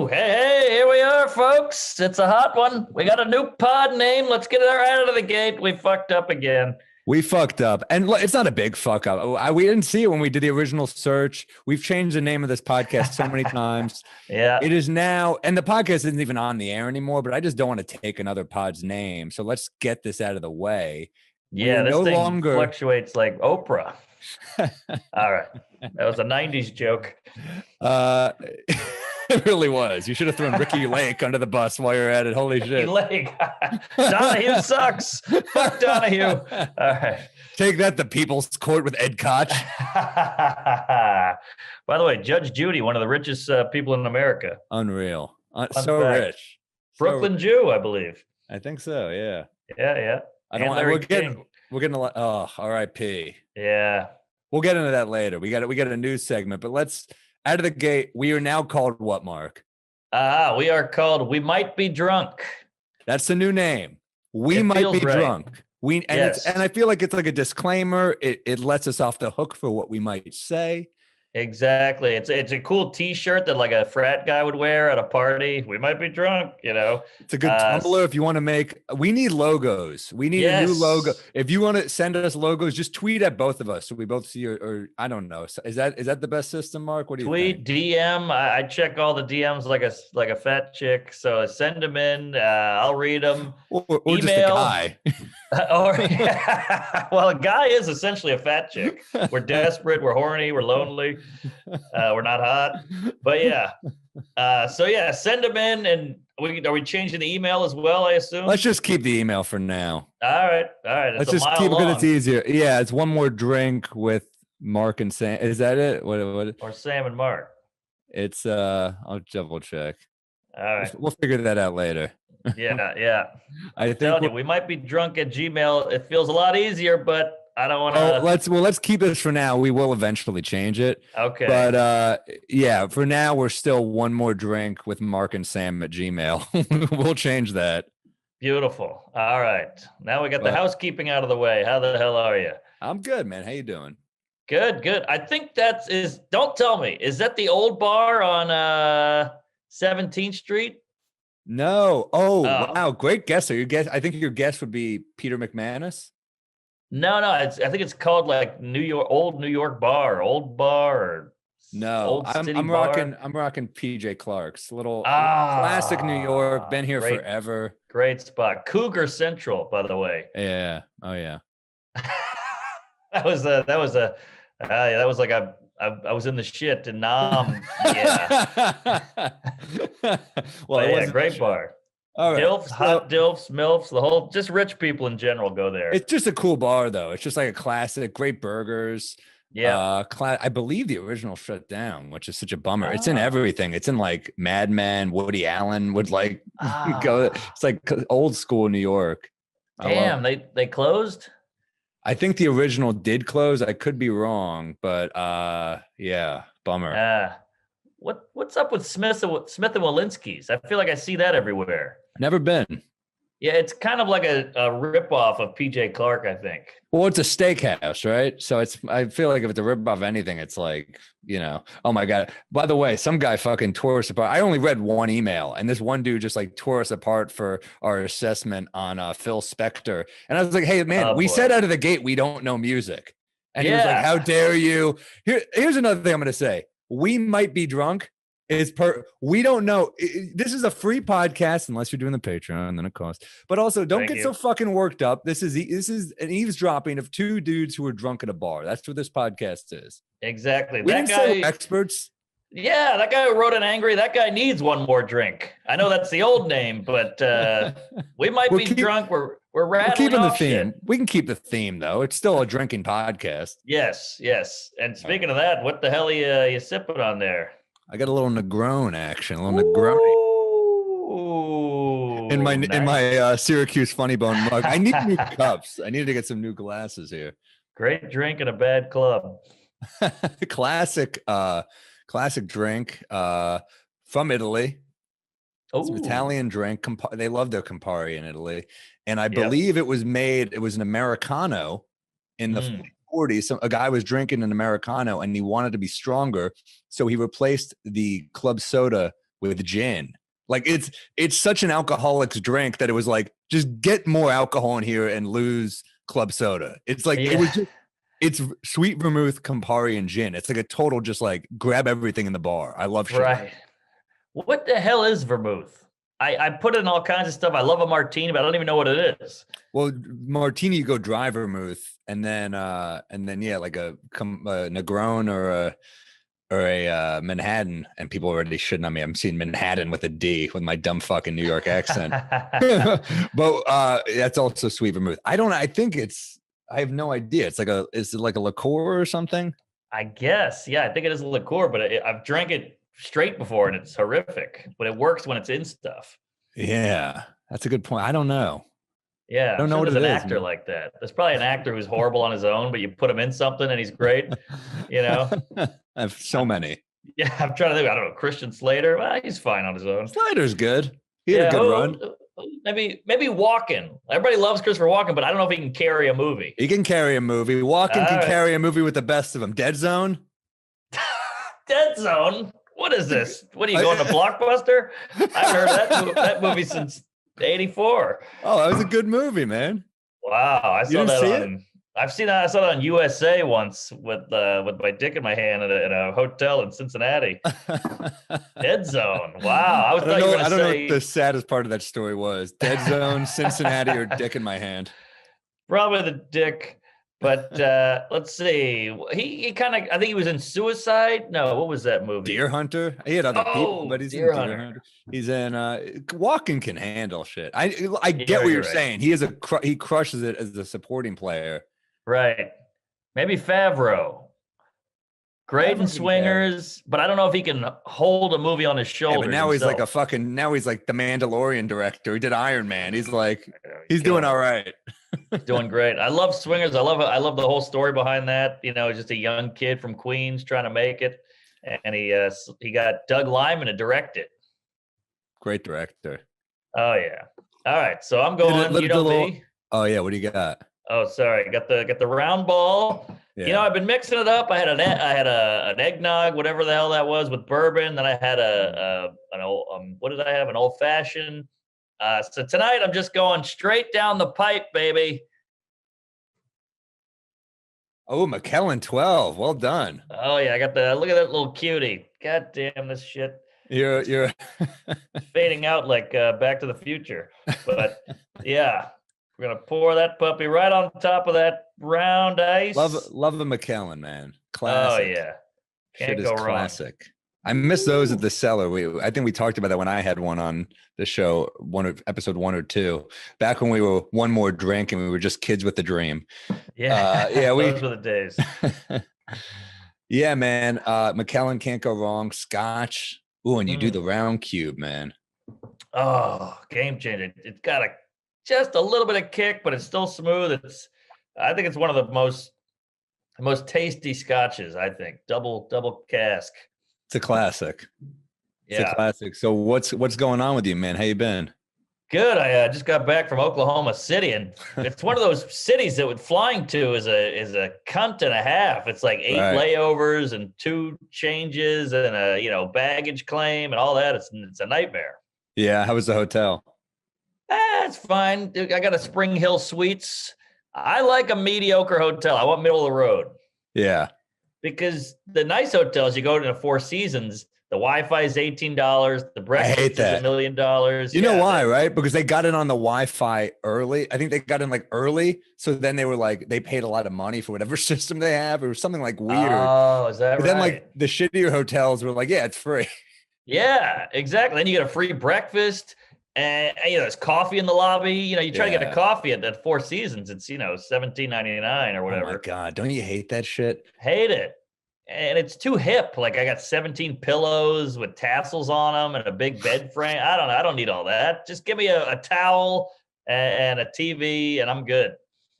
Hey, here we are, folks. It's a hot one. We got a new pod name. Let's get it right out of the gate. We fucked up again. We fucked up. And it's not a big fuck up. We didn't see it when we did the original search. We've changed the name of this podcast so many times. Yeah. It is now, and the podcast isn't even on the air anymore, but I just don't want to take another pod's name. So let's get this out of the way. Yeah, this thing fluctuates like Oprah. All right. That was a 90s joke. It really was. You should have thrown Ricky Lake under the bus while you're at it. Holy shit. Ricky Lake. Donahue sucks. Fuck Donahue. All right. Take that, the People's Court with Ed Koch. By the way, Judge Judy, one of the richest people in America. Unreal. So fact. Rich. Brooklyn rich. Jew, I believe. I think so, yeah. Yeah. I don't want we're getting a lot. Oh, R.I.P. Yeah. We'll get into that later. We got a news segment, but let's out of the gate. We are now called what, Mark? We are called We Might Be Drunk. That's the new name. We might be drunk. And I feel like it's like a disclaimer. It lets us off the hook for what we might say. Exactly. It's a cool T-shirt that like a frat guy would wear at a party. We might be drunk, you know. It's a good tumbler if you want to make. We need logos. We need a new logo. If you want to send us logos, just tweet at both of us so we both see. Or I don't know. Is that the best system, Mark? What do you tweet, think? DM. I check all the DMs like a fat chick. So send them in. I'll read them. Or email. Just a guy. Well, a guy is essentially a fat chick. We're desperate. We're horny. We're lonely. We're not hot, but yeah. Send them in, and are we changing the email as well? I assume. Let's just keep the email for now. All right. Let's just keep it because it's easier. Yeah, it's one more drink with Mark and Sam. Is that it? What? Or Sam and Mark. It's I'll double check. All right. We'll figure that out later. Yeah. I think we might be drunk at Gmail. It feels a lot easier, but I don't want to. Let's keep this for now. We will eventually change it. Okay. But for now we're still one more drink with Mark and Sam at Gmail. We'll change that. Beautiful. All right. Now we got the housekeeping out of the way. How the hell are you? I'm good, man. How you doing? Good. I think don't tell me. Is that the old bar on 17th Street? No. Oh, wow. Great guess. I think your guess would be Peter McManus. No. I think it's called like Old New York Bar, Old Bar. Or no, I'm rocking PJ Clark's little classic New York. Been here forever. Great spot. Cougar Central, by the way. Yeah. Oh yeah. that was like I was in the shit and yeah. Well, yeah, great bar. All right. Dilfs, hot Dilfs, MILFs, the whole, just rich people in general go there. It's just a cool bar though. It's just like a classic, great burgers. Yeah. I believe the original shut down, which is such a bummer. It's in everything. It's in like Mad Men, Woody Allen would like go. It's like old school New York. Damn, they closed? I think the original did close. I could be wrong, but yeah, bummer. What's up with Smith and Walensky's? I feel like I see that everywhere. Never been. Yeah, it's kind of like a ripoff of PJ Clark, I think. Well, it's a steakhouse, right? So I feel like if it's a ripoff of anything, it's like, oh my God. By the way, some guy fucking tore us apart. I only read one email, and this one dude just like tore us apart for our assessment on Phil Spector. And I was like, hey, man, we said out of the gate we don't know music. And he was like, how dare you? Here's another thing I'm going to say. We might be drunk. We don't know. This is a free podcast unless you're doing the Patreon, then it costs. But also, don't get so fucking worked up. This is an eavesdropping of two dudes who are drunk at a bar. That's what this podcast is. Exactly. We didn't say we're experts. Yeah, that guy who wrote an angry. That guy needs one more drink. I know that's the old name, but we might be drunk. We're rattling keeping off the theme. Shit. We can keep the theme though. It's still a drinking podcast. Yes. And speaking of that, what the hell are you sipping on there? I got a little Negroni action, a little Negroni. Ooh, in my Syracuse Funny Bone mug. I need new cups. I need to get some new glasses here. Great drink in a bad club. Classic drink from Italy. It's an Italian drink. They love their Campari in Italy. And I believe it was an Americano in the 40s. So a guy was drinking an Americano and he wanted to be stronger. So he replaced the club soda with gin. Like it's such an alcoholic's drink that it was like, just get more alcohol in here and lose club soda. It's like, it's sweet vermouth, Campari, and gin. It's like a total, just like grab everything in the bar. I love shit. Right. What the hell is vermouth? I put in all kinds of stuff. I love a martini, but I don't even know what it is. Well, martini, you go dry vermouth, and then yeah, like a Negroni or a Manhattan, and people already shitting on me. I'm seeing Manhattan with a D with my dumb fucking New York accent. But that's also sweet vermouth. I have no idea. Is it like a liqueur or something? I guess. Yeah, I think it is a liqueur, but I've drank it straight before and it's horrific, but it works when it's in stuff. Yeah, that's a good point. I don't know. Yeah, I don't know what there's an actor like that. There's probably an actor who's horrible on his own, but you put him in something and he's great. You know, I have so many. Yeah, I'm trying to think. I don't know. Christian Slater. Well, he's fine on his own. Slater's good. He had a good run. Maybe Walken. Everybody loves Christopher Walken, but I don't know if he can carry a movie. He can carry a movie. Walken can carry a movie with the best of them. Dead Zone. Dead Zone. What is this? What are you going to Blockbuster? I've heard that movie since '84. Oh, that was a good movie, man. Wow, I saw that I saw it on USA once with my dick in my hand in a hotel in Cincinnati. Dead Zone. Wow, I don't know what the saddest part of that story was. Dead Zone, Cincinnati, or dick in my hand. Probably the dick. But let's see. He kind of, I think he was in Suicide. No, what was that movie? Deer Hunter. He had other people, but he's in Deer Hunter. He's in Walken can handle shit. I get what you're saying. He crushes it as a supporting player. Right. Maybe Favreau. Great in Swingers, but I don't know if he can hold a movie on his shoulders. Yeah, but now he's like the Mandalorian director. He did Iron Man. He's like, he's doing all right. Doing great. I love Swingers. I love the whole story behind that. You know, just a young kid from Queens trying to make it, and he got Doug Liman to direct it. Great director. Oh yeah. All right, so I'm going. Me. Oh yeah. What do you got? Oh, sorry. Got the round ball. Yeah. You know, I've been mixing it up. I had an eggnog, whatever the hell that was, with bourbon. Then I had what did I have? An old fashioned. So tonight I'm just going straight down the pipe, baby. Oh, McKellen 12. Well done. Oh yeah, I got look at that little cutie. God damn this shit. You're fading out like Back to the Future. But yeah. We're gonna pour that puppy right on top of that round ice. Love a McKellen, man. Classic. Oh yeah, can't go wrong. Classic. I miss those at the cellar. I think we talked about that when I had one on the show, episode 1 or 2, back when we were one more drink and we were just kids with the dream. Yeah, those were the days. Yeah, man. McKellen can't go wrong. Scotch. Ooh, and you do the round cube, man. Oh, game changer. It's got just a little bit of kick, but it's still smooth. I think it's one of the most tasty scotches. I think double cask. It's a classic. It's a classic. So what's going on with you, man? How you been? Good. I just got back from Oklahoma City, and it's one of those cities that flying to is a cunt and a half. It's like 8 layovers and 2 changes and a baggage claim and all that. It's a nightmare. Yeah. How was the hotel? It's fine. I got a Spring Hill Suites. I like a mediocre hotel. I want middle of the road. Yeah. Because the nice hotels, you go to the Four Seasons, the Wi-Fi is $18. The breakfast is $1 million. You know why, right? Because they got in on the Wi-Fi early. I think they got in like early. So then they were like, they paid a lot of money for whatever system they have. It was something like weird. Oh, is that right? Then like the shittier hotels were like, yeah, it's free. Yeah, exactly. Then you get a free breakfast. And there's coffee in the lobby. You try to get a coffee at Four Seasons. It's $17.99 or whatever. Oh my God, don't you hate that shit? Hate it, and it's too hip. Like I got 17 pillows with tassels on them and a big bed frame. I don't need all that. Just give me a towel and a TV, and I'm good.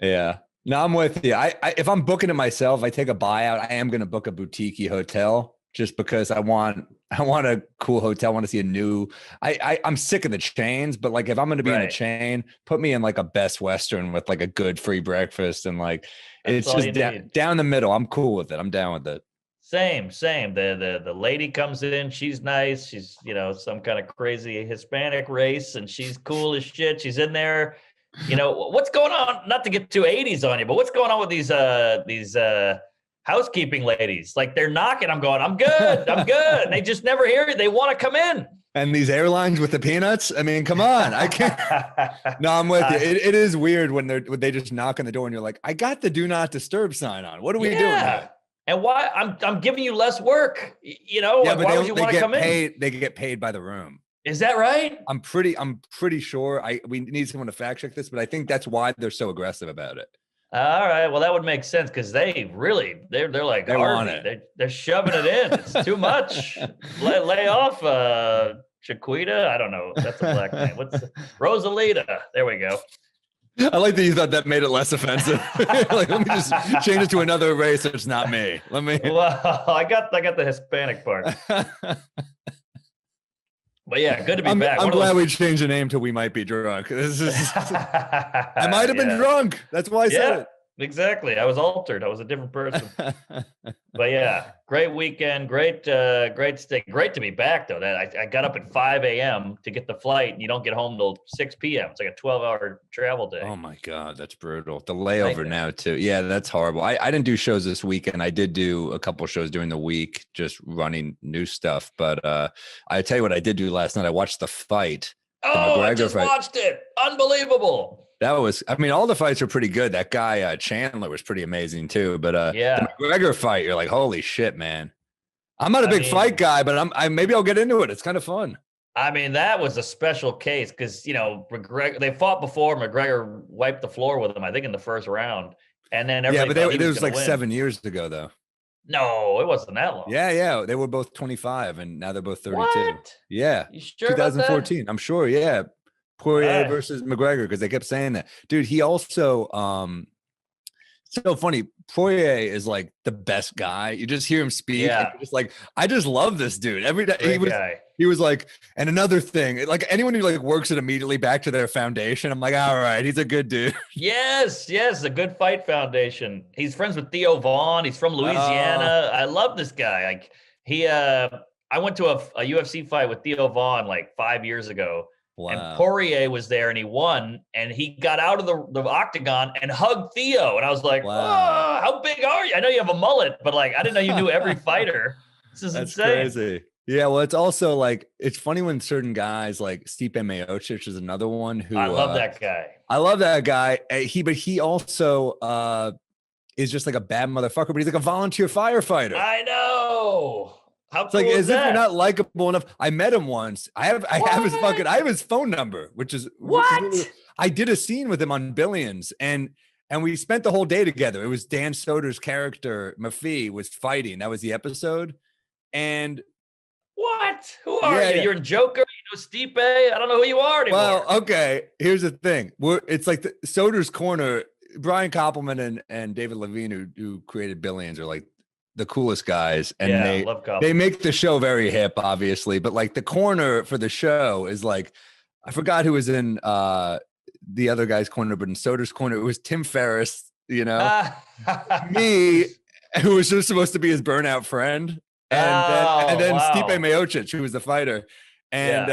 Yeah, no, I'm with you. I if I'm booking it myself, I take a buyout. I am going to book a boutique hotel just because I want a cool hotel. I want to see a new. I'm sick of the chains, but like if I'm going to be in a chain, put me in like a Best Western with like a good free breakfast and like it's just down the middle. I'm cool with it. I'm down with it. Same. The lady comes in, she's nice. She's, some kind of crazy Hispanic race, and she's cool as shit. She's in there. What's going on? Not to get too 80s on you, but what's going on with these housekeeping ladies? Like, they're knocking. I'm going, I'm good. And they just never hear it. They want to come in. And these airlines with the peanuts. I mean, come on. I can't. No, I'm with you. It is weird when they just knock on the door and you're like, I got the do not disturb sign on. What are we doing here? And why? I'm giving you less work. Yeah, but why would you want to come in? They get paid by the room. Is that right? I'm pretty sure. We need someone to fact check this, but I think that's why they're so aggressive about it. All right. Well, that would make sense because they're like they want it. They're shoving it in. It's too much. Lay off, Chiquita. I don't know. That's a black name. What's Rosalita? There we go. I like that you thought that made it less offensive. Like, let me just change it to another race. So it's not me. Well, I got the Hispanic part. But yeah, good to be back. I'm glad we changed the name to We Might Be Drunk. I might have been drunk. That's why I said it. Exactly. I was altered. I was a different person. But yeah, great weekend. Great stay. Great to be back though. That I got up at 5 a.m. to get the flight, and you don't get home till 6 p.m. It's like a 12-hour travel day. Oh my God, that's brutal. The layover now too. Yeah, that's horrible. I didn't do shows this weekend. I did do a couple shows during the week, just running new stuff. But I tell you what I did do last night. I watched the fight. I just watched it. Unbelievable. That was, all the fights are pretty good. That guy, Chandler, was pretty amazing too. But the McGregor fight, you're like, holy shit, man. I'm not a big fight guy, but maybe I'll get into it. It's kind of fun. That was a special case because, McGregor, they fought before. McGregor wiped the floor with him, I think, in the first round. And then it was like 7 years ago, though. No, it wasn't that long. Yeah. They were both 25, and now they're both 32. What? Yeah. You sure 2014. I'm sure, yeah. Poirier versus McGregor, because they kept saying that. Dude, he also so funny. Poirier is like the best guy. You just hear him speak. And you're just like, I just love this dude. Every day he was like, and another thing, like anyone who like works it immediately back to their foundation, I'm like, all right, he's a good dude. Yes, a good fight foundation. He's friends with Theo Vaughn. He's from Louisiana. I love this guy. Like I went to a UFC fight with Theo Vaughn like 5 years ago. Wow. And Poirier was there and he won, and he got out of the octagon and hugged Theo. And I was like, wow. Oh, how big are you? I know you have a mullet, but like, I didn't know you knew every fighter. This is insane. Crazy. Yeah. Well, it's also like, it's funny when certain guys like Stipe Miocic is another one who I love that guy. I love that guy. But he also is just like a bad motherfucker, but he's like a volunteer firefighter. I know. How cool like is as that? if you're not likable enough. I met him once. I have his phone number, which is what? I did a scene with him on Billions, and we spent the whole day together. It was Dan Soder's character, Mafi, was fighting. That was the episode. And what? Who are you? Yeah. You're in Joker. You know Stipe. I don't know who you are anymore. Well, okay. Here's the thing. It's like Soder's Corner. Brian Koppelman and David Levine, who created Billions, are like the coolest guys, and they make the show very hip, obviously, but like the corner for the show is like, I forgot who was in the other guy's corner, but in Soder's corner it was Tim Ferriss, me, who was just supposed to be his burnout friend, and then Stipe Miocic, who was the fighter, and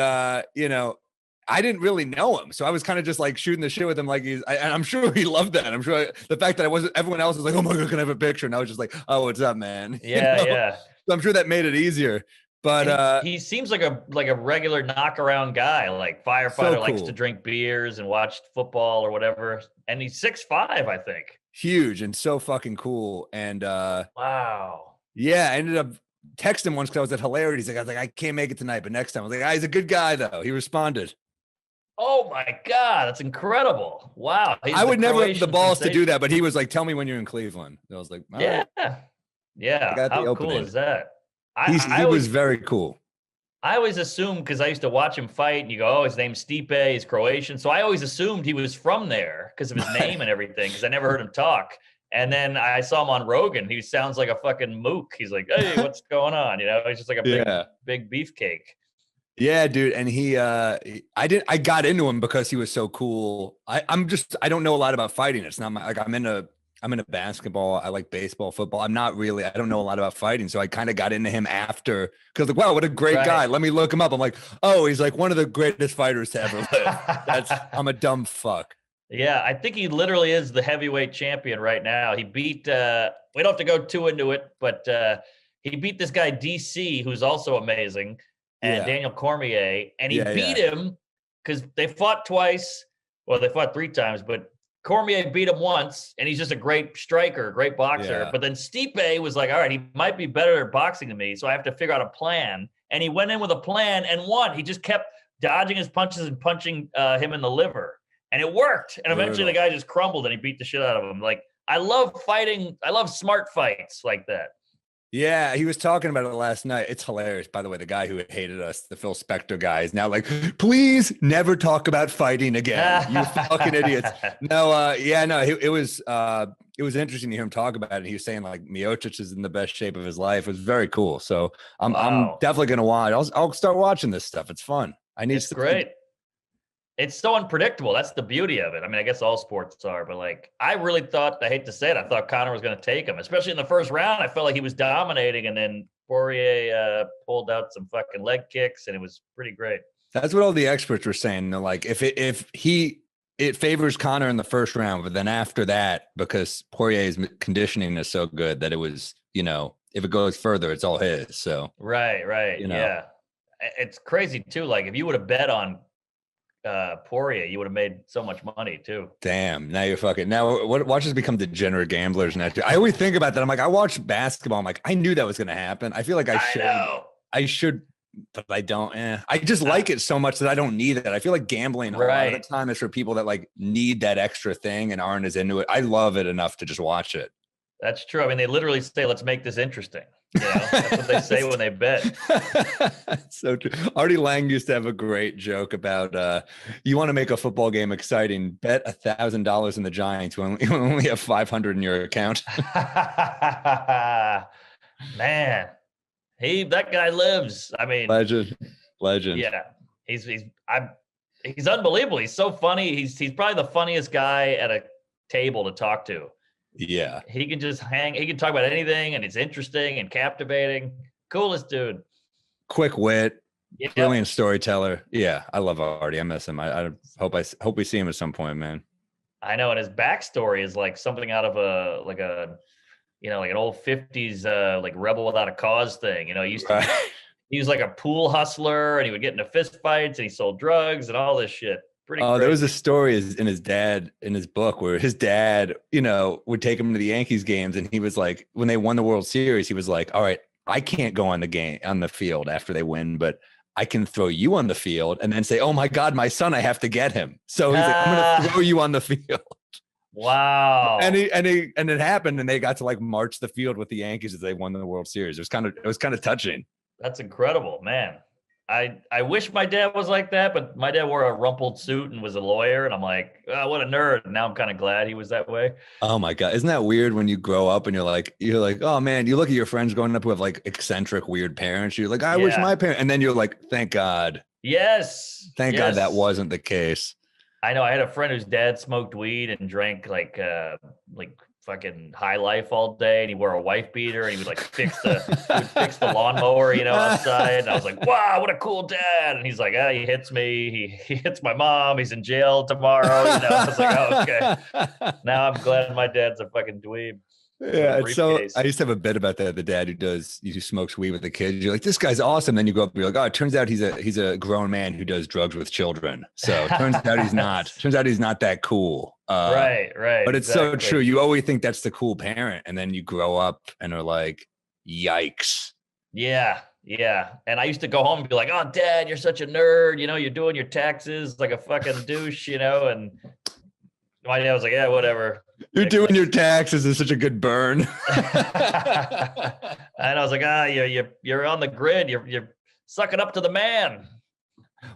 I didn't really know him, so I was kind of just like shooting the shit with him, like and I'm sure he loved that. I'm sure the fact that everyone else was like, oh my God, can I have a picture? And I was just like, oh, what's up, man? Yeah. So I'm sure that made it easier. But he seems like a regular knock around guy, like firefighter, so cool. Likes to drink beers and watch football or whatever. And he's 6'5", I think. Huge and so fucking cool. And wow. Yeah, I ended up texting him once because I was at Hilarity. I was like, I can't make it tonight, but next time. I was like, he's a good guy though. He responded. Oh my God, that's incredible. Wow. I would never have the balls to do that, but he was like, tell me when you're in Cleveland. I was like, yeah. Right. Yeah. How cool is that? He was very cool. I always assumed, because I used to watch him fight, and you go, oh, his name's Stipe, he's Croatian. So I always assumed he was from there because of his name and everything, because I never heard him talk. And then I saw him on Rogan. He sounds like a fucking mook. He's like, hey, what's going on? He's just like a big beefcake. Yeah, dude. And I got into him because he was so cool. I don't know a lot about fighting. It's not I'm I'm into basketball. I like baseball, football. I don't know a lot about fighting. So I kind of got into him after, because like, wow, what a great guy. Let me look him up. I'm like, oh, he's like one of the greatest fighters to ever live. I'm a dumb fuck. Yeah, I think he literally is the heavyweight champion right now. He beat, we don't have to go too into it, but he beat this guy DC, who's also amazing, and Daniel Cormier, and he beat him because they fought twice. Well, they fought 3 times, but Cormier beat him once, and he's just a great striker, great boxer. Yeah. But then Stipe was like, all right, he might be better at boxing than me, so I have to figure out a plan. And he went in with a plan and won. He just kept dodging his punches and punching him in the liver. And it worked. And eventually the guy just crumbled and he beat the shit out of him. Like, I love fighting. I love smart fights like that. Yeah, he was talking about it last night. It's hilarious. By the way, the guy who hated us, the Phil Spector guy, is now like, please never talk about fighting again. You fucking idiots. No, it was interesting to hear him talk about it. He was saying like Miocic is in the best shape of his life. It was very cool. So I'm definitely gonna watch. I'll start watching this stuff. It's fun. It's great. It's so unpredictable. That's the beauty of it. I mean, I guess all sports are, but like, I really thought, I hate to say it, I thought Conor was going to take him, especially in the first round. I felt like he was dominating, and then Poirier pulled out some fucking leg kicks, and it was pretty great. That's what all the experts were saying. They're like, if it favors Conor in the first round, but then after that, because Poirier's conditioning is so good that it was, if it goes further, it's all his. So right. Yeah, it's crazy too. Like, if you would have bet on Poirier, you would have made so much money too. Damn, now you're fucking. Now watch us become degenerate gamblers. Now I always think about that. I'm like, I watch basketball. I'm like, I knew that was going to happen. I feel like I should, but I don't. I just like it so much that I don't need it. I feel like gambling a lot of the time is for people that like need that extra thing and aren't as into it. I love it enough to just watch it. That's true. I mean, they literally say, let's make this interesting. That's what they say when they bet. So true. Artie Lang used to have a great joke about you want to make a football game exciting, bet $1,000 in the Giants when you only have 500 in your account. Man, that guy lives. I mean, legend. Yeah, he's unbelievable. He's so funny. He's probably the funniest guy at a table to talk to. Yeah. He can just he can talk about anything, and it's interesting and captivating. Coolest dude. Quick wit. Yep. Brilliant storyteller. Yeah, I love Artie. I miss him. I hope we see him at some point, man. I know, and his backstory is like something out of like an old 50s like rebel without a cause thing. He was like a pool hustler, and he would get into fist fights, and he sold drugs and all this shit. There was a story in his book where his dad, would take him to the Yankees games, and he was like, when they won the World Series, he was like, all right, I can't go on the field after they win, but I can throw you on the field and then say, oh my God, my son, I have to get him. So he's like, I'm going to throw you on the field. Wow. And it happened, and they got to like march the field with the Yankees as they won the World Series. It was kind of touching. That's incredible, man. I wish my dad was like that, but my dad wore a rumpled suit and was a lawyer, and I'm like, oh, what a nerd. And now I'm kind of glad he was that way. Oh my God. Isn't that weird when you grow up and you're like, oh man, you look at your friends growing up who have like eccentric, weird parents. You're like, I wish my parents, and then you're like, thank God. Yes. Thank God that wasn't the case. I know. I had a friend whose dad smoked weed and drank like fucking High Life all day, and he wore a wife beater, and he would like fix the lawnmower, outside. And I was like, wow, what a cool dad. And he's like, he hits me. He hits my mom. He's in jail tomorrow. I was like, oh, okay. Now I'm glad my dad's a fucking dweeb. Yeah, so I used to have a bit about that. The dad who smokes weed with the kids. You're like, this guy's awesome. Then you go up and you're like, oh, it turns out he's a grown man who does drugs with children. So it turns out he's not. Turns out he's not that cool. Right. But it's so true. You always think that's the cool parent, and then you grow up and are like, yikes. Yeah. And I used to go home and be like, oh, Dad, you're such a nerd. You're doing your taxes like a fucking douche. And my dad was like, yeah, whatever. You're doing your taxes is such a good burn. And I was like, you're on the grid. You're sucking up to the man.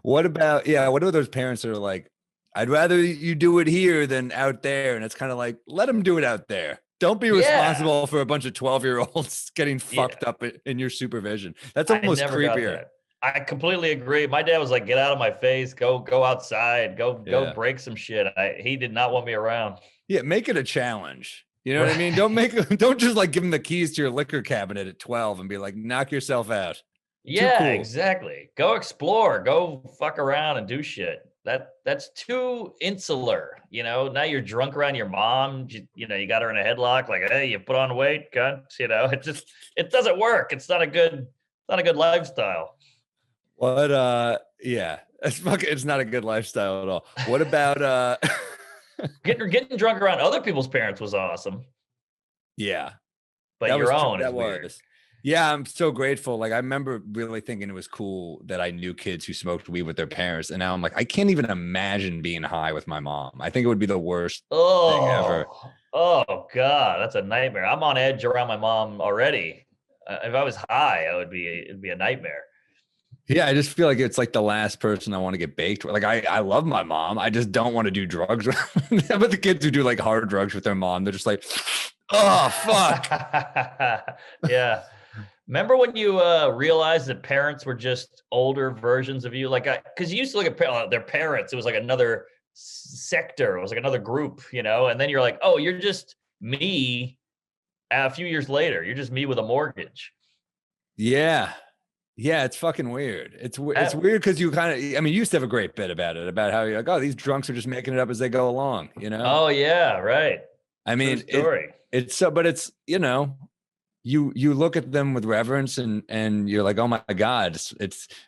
What about those parents that are like, I'd rather you do it here than out there? And it's kind of like, let them do it out there. Don't be responsible for a bunch of 12-year-olds getting fucked up in your supervision. That's almost creepier. I completely agree. My dad was like, get out of my face. Go outside. Go break some shit. He did not want me around. Yeah, make it a challenge. You know what I mean? Don't just like give them the keys to your liquor cabinet at 12 and be like, knock yourself out. Yeah, cool. Exactly. Go explore, go fuck around and do shit. That's too insular, you know. Now you're drunk around your mom, you know, you got her in a headlock, like, hey, you put on weight, cunt, you know. It doesn't work. It's not a good lifestyle. What yeah, it's not a good lifestyle at all. What about getting drunk around other people's parents was awesome. Yeah. But your own is weird. Yeah, I'm so grateful. Like, I remember really thinking it was cool that I knew kids who smoked weed with their parents. And now I'm like, I can't even imagine being high with my mom. I think it would be the worst thing ever. Oh, God, that's a nightmare. I'm on edge around my mom already. If I was high, it'd be a nightmare. Yeah, I just feel like it's like the last person I want to get baked with. Like, I love my mom. I just don't want to do drugs. But the kids who do like hard drugs with their mom, they're just like, oh, fuck. Yeah. Remember when you realized that parents were just older versions of you? Like, because you used to look at their parents, it was like another sector, it was like another group, you know? And then you're like, oh, you're just me a few years later. You're just me with a mortgage. Yeah. Yeah, it's fucking weird. It's weird because you kind of, I mean, you used to have a great bit about it, about how you're like, oh, these drunks are just making it up as they go along, you know? Oh, yeah, right. I mean, it's so, but it's, you know, you look at them with reverence and you're like, oh my God,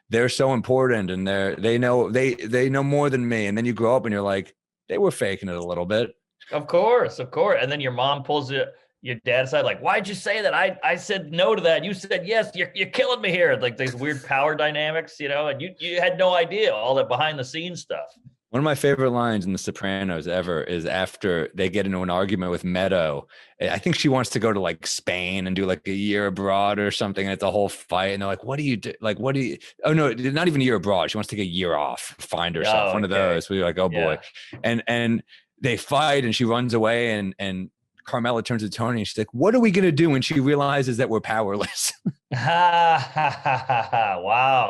they're so important and they know more than me. And then you grow up and you're like, they were faking it a little bit. Of course. And then your mom pulls your dad aside, like, why'd you say that? I said no to that. You said yes. You're killing me here. Like these weird power dynamics, you know, and you had no idea all that behind the scenes stuff. One of my favorite lines in The Sopranos ever is after they get into an argument with Meadow. I think she wants to go to like Spain and do like a year abroad or something. And it's a whole fight. And they're like, what do you do? Like, oh no, not even a year abroad. She wants to take a year off, find herself. One of those. We're like, oh boy. And they fight and she runs away and Carmela turns to Tony and she's like, what are we going to do when she realizes that we're powerless? Wow.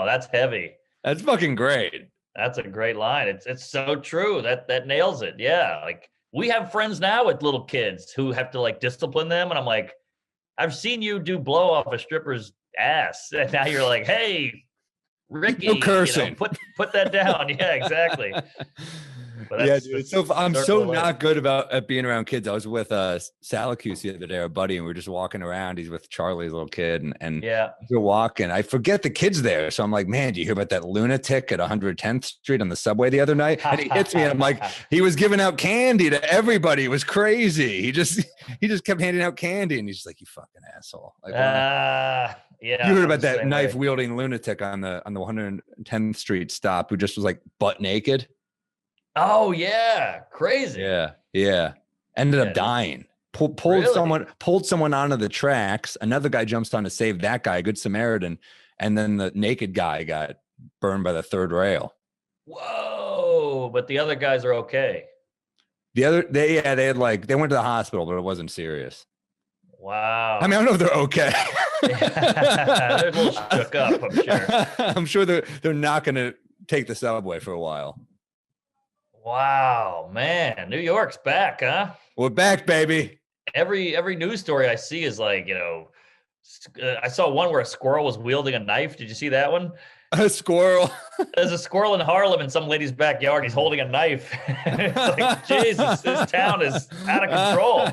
That's heavy. That's fucking great. That's a great line. It's so true. That nails it. Yeah. Like we have friends now with little kids who have to like discipline them. And I'm like, I've seen you do blow off a stripper's ass. And now you're like, hey, Ricky, no cursing. You know, put that down. Yeah, exactly. But yeah, dude. So I'm so not good at being around kids. I was with Salacuse the other day, our buddy, and we were just walking around. He's with Charlie's little kid, and yeah, we're walking. I forget the kids there, so I'm like, man, do you hear about that lunatic at 110th Street on the subway the other night? And he hits me, and I'm like, he was giving out candy to everybody. It was crazy. He just kept handing out candy, and he's just like, you fucking asshole. Like, yeah, you heard about that knife wielding lunatic on the 110th Street stop who just was like butt naked. Oh yeah, crazy. Yeah. Ended up dying. Pulled someone onto the tracks. Another guy jumps on to save that guy, Good Samaritan, and then the naked guy got burned by the third rail. Whoa! But the other guys are okay. They went to the hospital, but it wasn't serious. Wow. I mean, I don't know if they're okay. They're a little shook up, I'm sure. I'm sure they're not going to take the subway for a while. Wow, man. New York's back, huh? We're back, baby. Every news story I see is like, you know, I saw one where a squirrel was wielding a knife. Did you see that one? A squirrel. There's a squirrel in Harlem in some lady's backyard. He's holding a knife. It's like, Jesus, this town is out of control.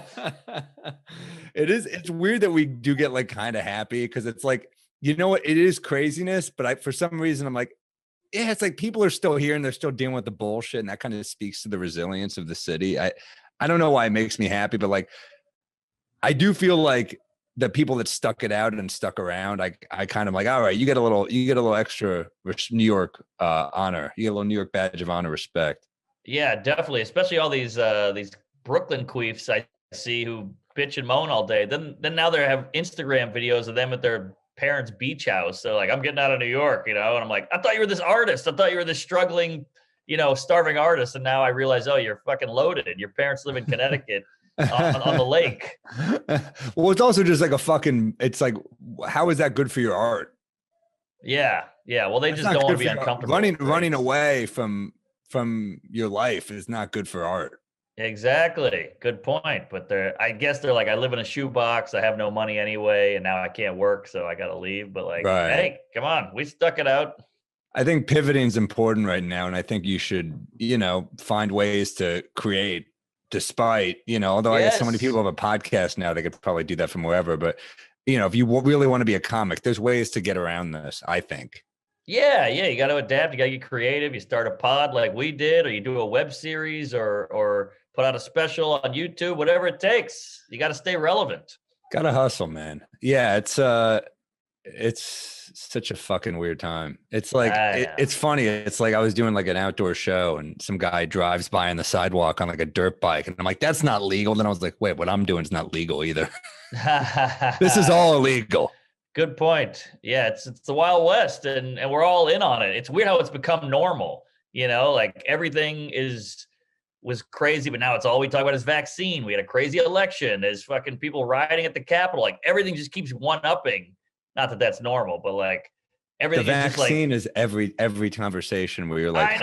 It is. It's weird that we do get like kind of happy because it's like, you know what? It is craziness, but for some reason I'm like, yeah, it's like people are still here and they're still dealing with the bullshit. And that kind of speaks to the resilience of the city. I don't know why it makes me happy, but like, I do feel like the people that stuck it out and stuck around, I kind of like, all right, you get a little extra New York honor. You get a little New York badge of honor, respect. Yeah, definitely. Especially all these Brooklyn queefs I see who bitch and moan all day. Then now they have Instagram videos of them at their parents' beach house. So like, I'm getting out of New York, you know, and I'm like, I thought you were this artist. I thought you were this struggling, you know, starving artist. And now I realize, oh, you're fucking loaded. Your parents live in Connecticut on the lake. Well, it's also just like it's like, how is that good for your art? Yeah. Well, they just don't want to be uncomfortable. Running away from your life is not good for art. Exactly. Good point. But I guess they're like, I live in a shoebox. I have no money anyway, and now I can't work, so I got to leave. But like, Right. hey, come on, we stuck it out. I think pivoting is important right now, and I think you should, find ways to create despite, although I guess so many people have a podcast now, they could probably do that from wherever. But, if you really want to be a comic, there's ways to get around this, I think. Yeah, you got to adapt. You got to get creative. You start a pod like we did, or you do a web series, or put out a special on YouTube. Whatever it takes. You got to stay relevant. Got to hustle, man. Yeah, it's such a fucking weird time. It's like it's funny. It's like I was doing like an outdoor show, and some guy drives by on the sidewalk on like a dirt bike, and I'm like, "That's not legal." Then I was like, "Wait, what I'm doing is not legal either. This is all illegal." Good point. Yeah, it's the Wild West, and we're all in on it. It's weird how it's become normal. Like everything was crazy, but now it's all we talk about is vaccine. We had a crazy election. There's fucking people rioting at the Capitol. Like everything just keeps one-upping. Not that that's normal, but like everything. The vaccine is every conversation where you're like,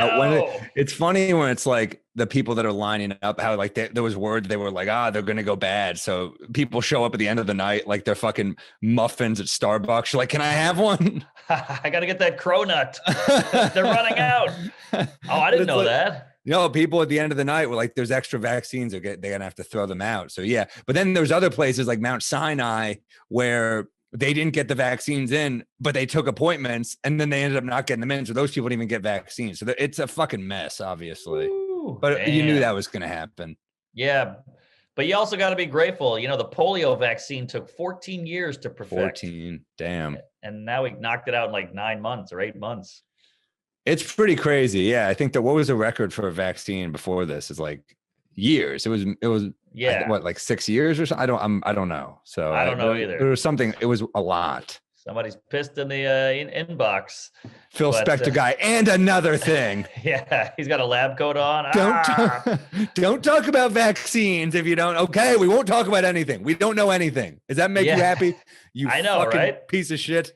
it's funny when it's like the people that are lining up, how like there was word they were like, they're going to go bad. So people show up at the end of the night, like they're fucking muffins at Starbucks. You're like, can I have one? I got to get that cronut. They're running out. Oh, I didn't know that. People at the end of the night were like, there's extra vaccines. They're going to have to throw them out. So yeah. But then there's other places like Mount Sinai where they didn't get the vaccines in, but they took appointments and then they ended up not getting them in. So those people didn't even get vaccines. So it's a fucking mess, obviously. Ooh, but damn. You knew that was going to happen. Yeah. But you also got to be grateful. The polio vaccine took 14 years to perfect. 14. Damn. And now we knocked it out in like 9 months or 8 months. It's pretty crazy. Yeah. I think that what was the record for a vaccine before this is like years. It was yeah, what, like 6 years or something? I don't know. So I don't know either. There was something. It was a lot. Somebody's pissed in the inbox. Phil Spector guy, and another thing. Yeah, he's got a lab coat on. Don't talk about vaccines if you don't. Okay, we won't talk about anything. We don't know anything. Does that make you happy? I know, right? Piece of shit.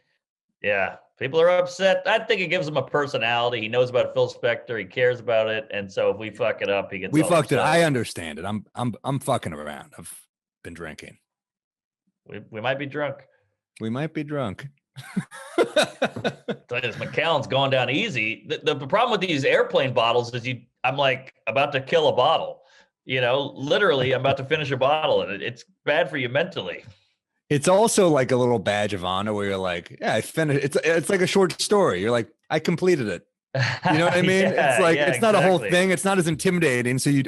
Yeah. People are upset. I think it gives him a personality. He knows about Phil Spector. He cares about it, and so if we fuck it up, he gets. We fucked it. I understand it. I'm fucking around. I've been drinking. We might be drunk. We might be drunk. McAllen's going down easy. The problem with these airplane bottles is I'm like about to kill a bottle. Literally, I'm about to finish a bottle, and it's bad for you mentally. It's also like a little badge of honor where you're like, yeah, I finished. It's like a short story. You're like, I completed it. You know what I mean? It's like, it's not a whole thing. It's not as intimidating. So you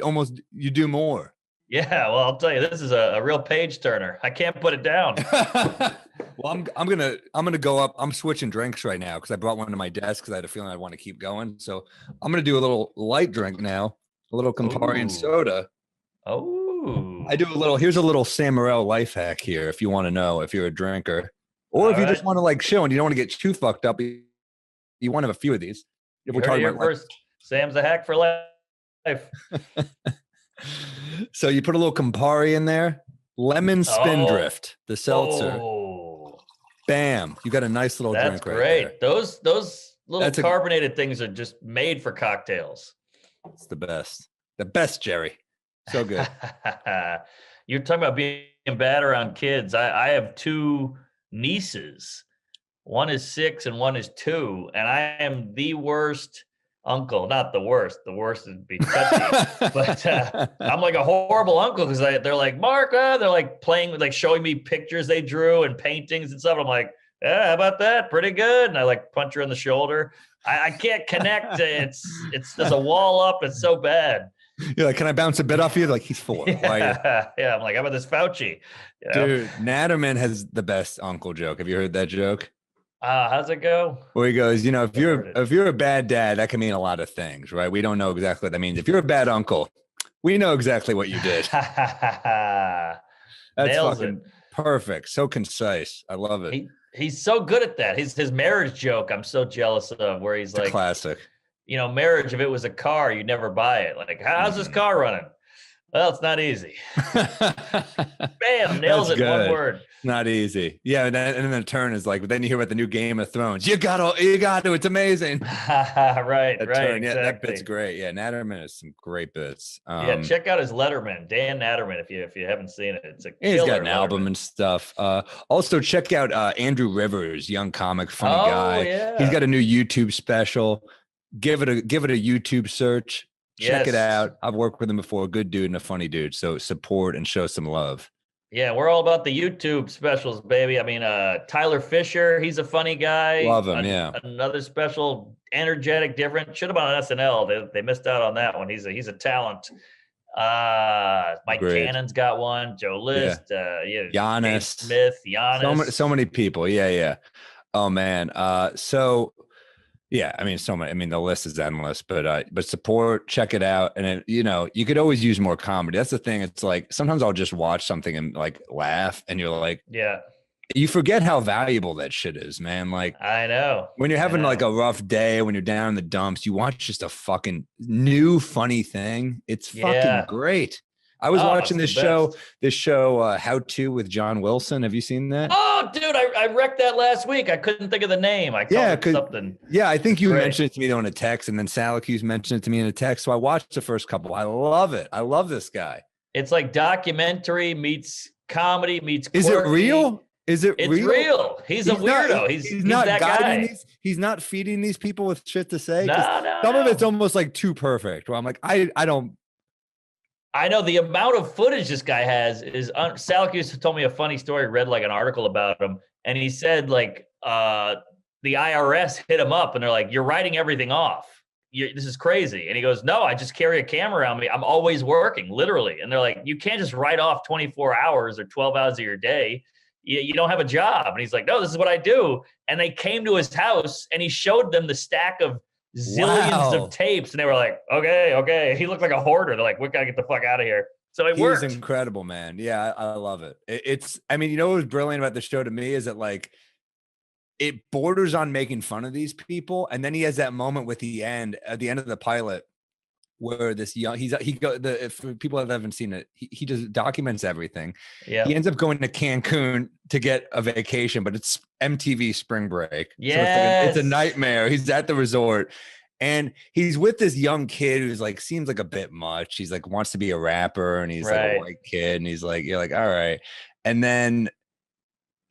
do more. Yeah. Well, I'll tell you, this is a real page turner. I can't put it down. Well, I'm going to go up. I'm switching drinks right now because I brought one to my desk because I had a feeling I want to keep going. So I'm going to do a little light drink now, a little Campari and soda. Oh. I do here's a little Sam Morril life hack here if you want to know if you're a drinker or if you just want to like chill and you don't want to get too fucked up. You want to have a few of these. If we're talking about first, Sam's a hack for life. So you put a little Campari in there, lemon spindrift, the seltzer. Oh. Bam. You got a nice little drink right there. That's great. Those little carbonated things are just made for cocktails. It's the best. The best, Jerry. So good. You're talking about being bad around kids. I have 2 nieces. One is 6 and one is 2. And I am the worst uncle. Not the worst. The worst would be touchy. But I'm like a horrible uncle because they're like, Mark, they're like playing, like showing me pictures they drew and paintings and stuff. I'm like, yeah, how about that? Pretty good. And I like punch her in the shoulder. I can't connect. It's there's a wall up. It's so bad. You're like, can I bounce a bit off you? Like, he's 4. Yeah, I'm like, how about this Fauci? Dude, Natterman has the best uncle joke. Have you heard that joke? How's it go? Where he goes, if you're a bad dad, that can mean a lot of things, right? We don't know exactly what that means. If you're a bad uncle, we know exactly what you did. That's Nails fucking it. Perfect. So concise. I love it. He's so good at that. His marriage joke, I'm so jealous of, where he's like, classic. Marriage, if it was a car, you'd never buy it. Like, how's this car running? Well, it's not easy. Bam, nails That's it in one good. word. Not easy. Yeah, and then the turn is like, but then you hear about the new Game of Thrones. You got to. It's amazing. Right, That right, turn, exactly. yeah, that bit's great. Yeah, Natterman is some great bits. Yeah, check out his Letterman, Dan Natterman, if you haven't seen it. It's a killer. He's got an Letterman album and stuff. Also check out Andrew Rivers, young comic, funny guy. Yeah. He's got a new YouTube special. Give it a YouTube search. Check it out. I've worked with him before. Good dude and a funny dude. So support and show some love. Yeah, we're all about the YouTube specials, baby. I mean, Tyler Fisher, he's a funny guy. Love him, yeah. Another special, energetic, different. Should have been on SNL. They missed out on that one. He's a talent. Mike Cannon's got one. Joe List, Giannis, Dave Smith, Giannis. So many people. Yeah. Oh man. Yeah, I mean, so many. I mean, the list is endless, but support, check it out, and you could always use more comedy. That's the thing. It's like sometimes I'll just watch something and like laugh, and you're like, yeah, you forget how valuable that shit is, man. Like, I know when you're having like a rough day, when you're down in the dumps, you watch just a fucking new funny thing. It's fucking great. I was watching this show, How To with John Wilson. Have you seen that? Oh, dude, I wrecked that last week. I couldn't think of the name. I called it something. Yeah, I think you mentioned it to me on a text, and then Salacuse mentioned it to me in a text. So I watched the first couple. I love it. I love this guy. It's like documentary meets comedy meets quirky. Is it real? It's real. He's a weirdo. He's not that guy. He's not feeding these people with shit to say. No. Some of it's almost like too perfect. Where I'm like, I don't. I know the amount of footage this guy has is. Salacuse told me a funny story. Read like an article about him, and he said like the IRS hit him up, and they're like, "You're writing everything off. This is crazy." And he goes, "No, I just carry a camera around me. I'm always working, literally." And they're like, "You can't just write off 24 hours or 12 hours of your day. You don't have a job." And he's like, "No, this is what I do." And they came to his house, and he showed them the stack of zillions of tapes, and they were like, okay. He looked like a hoarder. They're like, we gotta get the fuck out of here. So it worked. He's incredible, man. Yeah, I love it. I mean, what was brilliant about the show to me is that like it borders on making fun of these people, and then he has that moment at the end of the pilot where this young for people that haven't seen it, he just documents everything. Yeah, he ends up going to Cancun to get a vacation, but it's MTV Spring Break. Yeah, so it's a nightmare. He's at the resort, and he's with this young kid who's like seems like a bit much. He's like wants to be a rapper, and he's like a white kid, and he's like, you're like, all right, and then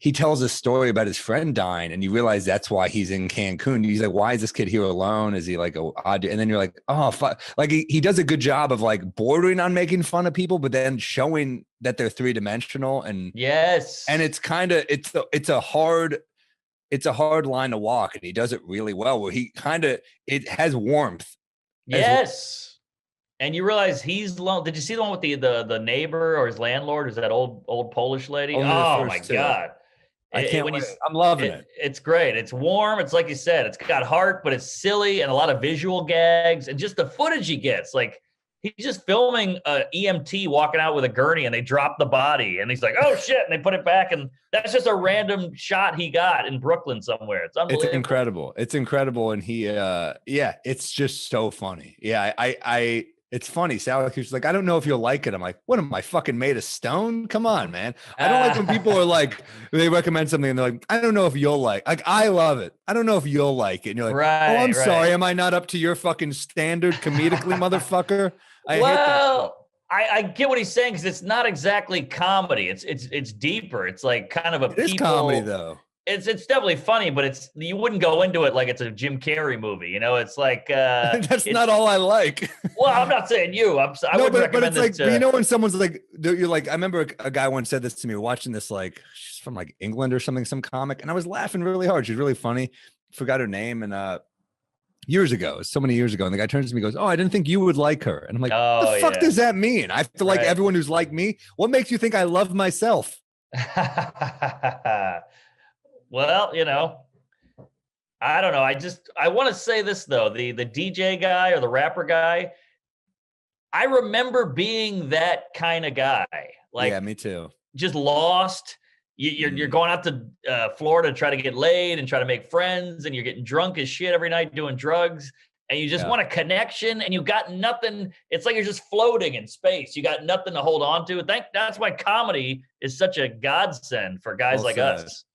he tells a story about his friend dying, and you realize that's why he's in Cancun. He's like, why is this kid here alone? Is he like odd? And then you're like, oh, fuck. Like he does a good job of like bordering on making fun of people, but then showing that they're 3-dimensional. And yes, and it's kind of it's a hard line to walk, and he does it really well. Where it has warmth. Yes. And you realize he's alone. Did you see the one with the neighbor or his landlord? Is that old Polish lady? Oh my God. I can't wait. I'm loving it. It's great. It's warm. It's like you said, it's got heart, but it's silly and a lot of visual gags and just the footage he gets. Like he's just filming a EMT walking out with a gurney and they drop the body and he's like, oh shit. And they put it back. And that's just a random shot he got in Brooklyn somewhere. It's unbelievable. It's incredible. And he, it's just so funny. Yeah. It's funny. Salacuse like, I don't know if you'll like it. I'm like, what am I fucking made of stone? Come on, man. I don't like when people are like, they recommend something and they're like, I don't know if you'll like I love it. I don't know if you'll like it. And you're like, oh, I'm sorry. Am I not up to your fucking standard comedically, motherfucker? I hate that. I get what he's saying because it's not exactly comedy. It's deeper. It's like kind of It is comedy though. It's definitely funny, but you wouldn't go into it like it's a Jim Carrey movie. It's like that's not all I like. Well, I'm not saying you. I would recommend it's like when someone's like, you're like, I remember a guy once said this to me watching this, like she's from like England or something, some comic, and I was laughing really hard. She's really funny. Forgot her name, and years ago, so many years ago, and the guy turns to me and goes, "Oh, I didn't think you would like her," and I'm like, "What the fuck does that mean? I have to like everyone who's like me. What makes you think I love myself?" Well, I don't know. I want to say this though. The DJ guy or the rapper guy, I remember being that kind of guy. Like, yeah, me too. Just lost. You're going out to Florida to try to get laid and try to make friends, and you're getting drunk as shit every night doing drugs. and you just want a connection, and you got nothing. It's like you're just floating in space. You got nothing to hold on to. That's why comedy is such a godsend for guys like us.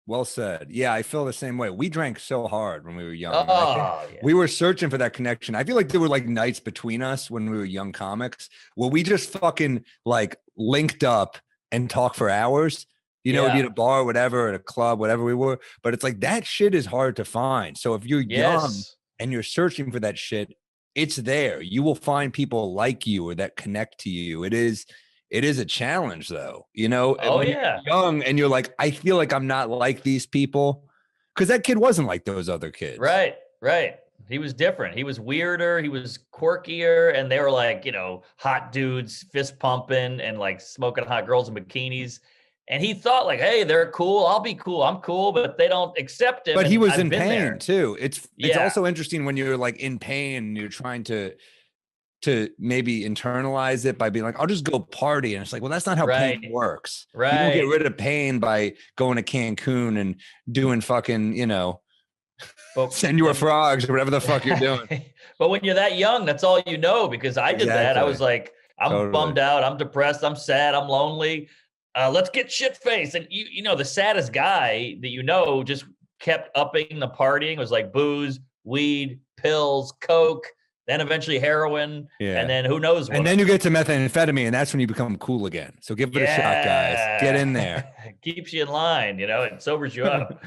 Well said. Yeah, I feel the same way. We drank so hard when we were young. Oh, yeah. We were searching for that connection. I feel like there were like nights between us when we were young comics where we just fucking like linked up and talked for hours. You know, it'd be at a bar, whatever, at a club, whatever we were. But it's like that shit is hard to find. So if you're young and you're searching for that shit, it's there. You will find people like you or that connect to you. It is a challenge though, you know, when you're young and you're like, I feel like I'm not like these people. Cause that kid wasn't like those other kids. Right. He was different. He was weirder. He was quirkier. And they were like, you know, hot dudes fist pumping and like smoking hot girls in bikinis. And he thought like, hey, they're cool. I'll be cool. I'm cool, but they don't accept him. But he was in pain too. It's also interesting when you're like in pain and you're trying to maybe internalize it by being like, I'll just go party. And it's like, well, that's not how pain works. Right. You don't get rid of pain by going to Cancun and doing fucking, you know, senor frogs or whatever the fuck you're doing. But when you're that young, that's all you know, because I did that. I was like, I'm bummed out. I'm depressed. I'm sad. I'm lonely. Let's get shit faced. And you know, the saddest guy that you know just kept upping the partying. It was like booze, weed, pills, coke, then eventually heroin, and then who knows what. And then you get to methamphetamine, and that's when you become cool again. So give it a shot, guys. Get in there. Keeps you in line, you know, it sobers you up.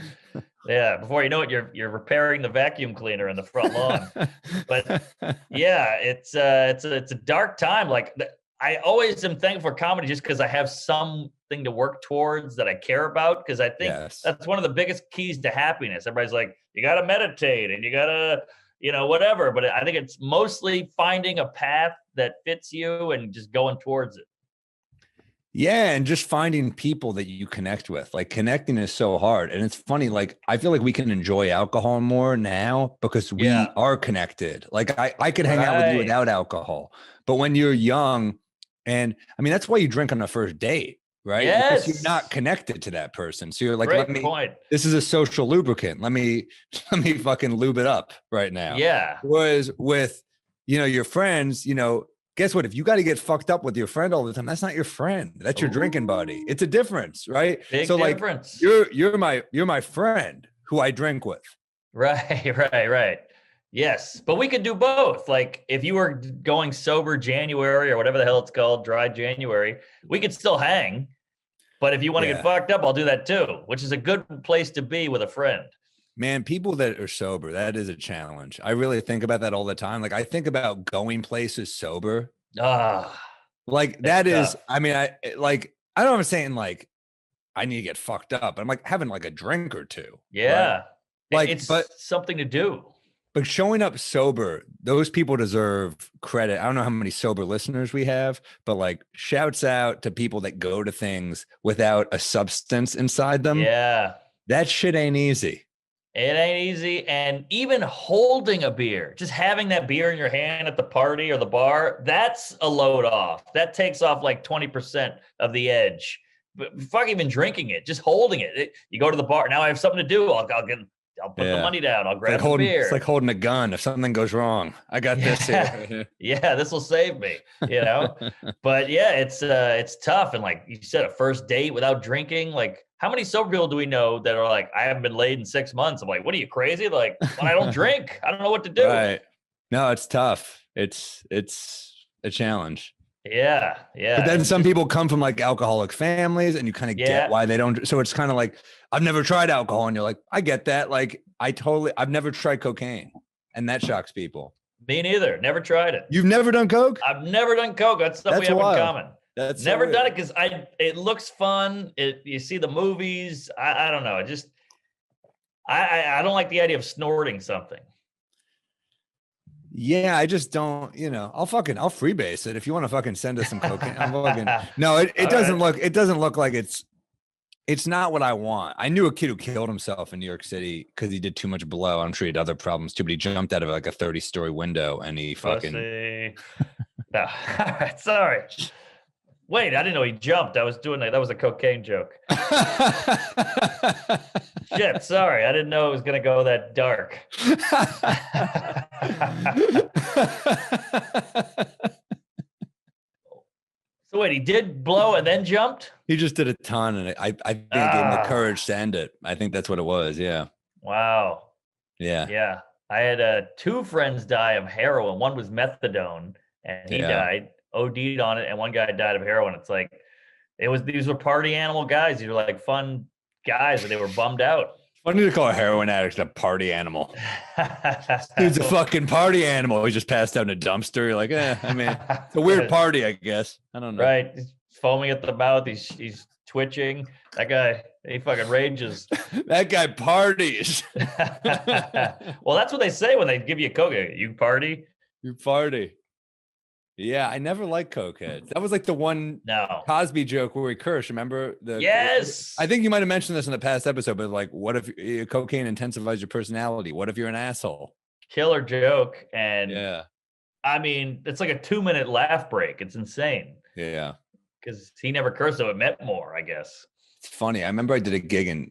Before you know it, you're repairing the vacuum cleaner in the front lawn. But yeah, it's a dark time. Like I always am thankful for comedy just because I have something to work towards that I care about. Because I think that's one of the biggest keys to happiness. Everybody's like, you got to meditate and you got to, you know, whatever. But I think it's mostly finding a path that fits you and just going towards it. Yeah. And just finding people that you connect with. Like connecting is so hard. And it's funny, like I feel like we can enjoy alcohol more now because we are connected. Like I could hang out with you without alcohol. But when you're young, and I mean, that's why you drink on the first date, right? Yes. Because you're not connected to that person. So you're like, point. This is a social lubricant. Let me fucking lube it up right now. Yeah. Whereas with, you know, your friends, you know, guess what? If you got to get fucked up with your friend all the time, that's not your friend. That's your drinking buddy. It's a difference, right? Big difference. Like you're my friend who I drink with. Right. Yes, but we could do both. Like if you were going sober January or whatever the hell it's called, dry January, we could still hang. But if you want to get fucked up, I'll do that too, which is a good place to be with a friend. Man, people that are sober, that is a challenge. I really think about that all the time. Like I think about going places sober. Like that is tough. I mean, I don't know if I'm saying like I need to get fucked up. I'm like having like a drink or two. Yeah. Right? Like but something to do. But showing up sober, those people deserve credit. I don't know how many sober listeners we have, but like shouts out to people that go to things without a substance inside them. Yeah. That shit ain't easy. It ain't easy. And even holding a beer, just having that beer in your hand at the party or the bar, that's a load off. That takes off like 20% of the edge. But fuck even drinking it, just holding it. You go to the bar. Now I have something to do. I'll put the money down. I'll grab the beer. It's like holding a gun. If something goes wrong, I got this here. Yeah, this will save me, you know? But yeah, it's tough. And like you said, a first date without drinking, like how many sober people do we know that are like, I haven't been laid in 6 months. I'm like, what are you, crazy? Like, when I don't drink, I don't know what to do. Right. No, it's tough. It's a challenge. Yeah. But then some people come from like alcoholic families and you kind of get why they don't. So it's kind of like, I've never tried alcohol. And you're like, I get that. Like I've never tried cocaine, and that shocks people. Me neither. Never tried it. You've never done coke? I've never done coke. That's stuff we have in common. That's never done it because it looks fun. You see the movies. I don't know. I don't like the idea of snorting something. Yeah, I just don't, you know, I'll freebase it. If you want to fucking send us some cocaine, no, it doesn't look like it's not what I want. I knew a kid who killed himself in New York City because he did too much blow. I'm sure he had other problems too, but he jumped out of like a 30-story window and he fucking. No. Sorry. Wait, I didn't know he jumped. I was doing that. That was a cocaine joke. Shit, sorry. I didn't know it was going to go that dark. So wait, he did blow and then jumped? He just did a ton, and I think it gave him the courage to end it. I think that's what it was. Yeah. Wow. Yeah. Yeah. I had 2 friends die of heroin. One was methadone, and he died, OD'd on it, and one guy died of heroin. It's like these were party animal guys. These were like fun guys, but they were bummed out. Funny to call a heroin addict a party animal. Dude's a fucking party animal. He just passed out in a dumpster. You're like, I mean, it's a weird party, I guess. I don't know. Right. He's foaming at the mouth. He's twitching. That guy, he fucking rages. That guy parties. Well, that's what they say when they give you a Coke. You party? You party. Yeah, I never liked cokeheads. That was like the one Cosby joke where he cursed. Remember Yes. I think you might have mentioned this in the past episode, but like, what if cocaine intensifies your personality? What if you're an asshole? Killer joke. And I mean, it's like a 2-minute laugh break. It's insane. Yeah. Because he never cursed, so it meant more, I guess. It's funny. I remember I did a gig in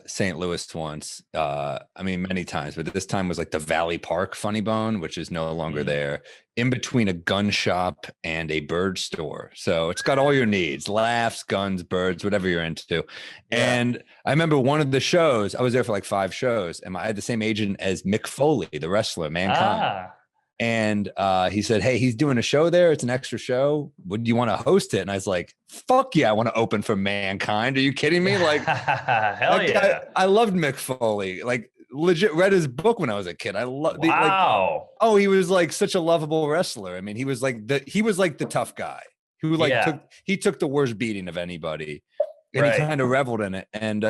St. Louis once. I mean, many times, but this time was like the Valley Park Funny Bone, which is no longer there, in between a gun shop and a bird store. So it's got all your needs: laughs, guns, birds, whatever you're into. And I remember one of the shows, I was there for like 5 shows, and I had the same agent as Mick Foley, the wrestler, Mankind. And he said, hey, he's doing a show there. It's an extra show. Would you want to host it? And I was like, fuck yeah, I want to open for Mankind. Are you kidding me? Like, hell yeah. I loved Mick Foley. Like, legit read his book when I was a kid. I love he was like such a lovable wrestler. I mean, he was like the tough guy who took the worst beating of anybody. And he kind of reveled in it. And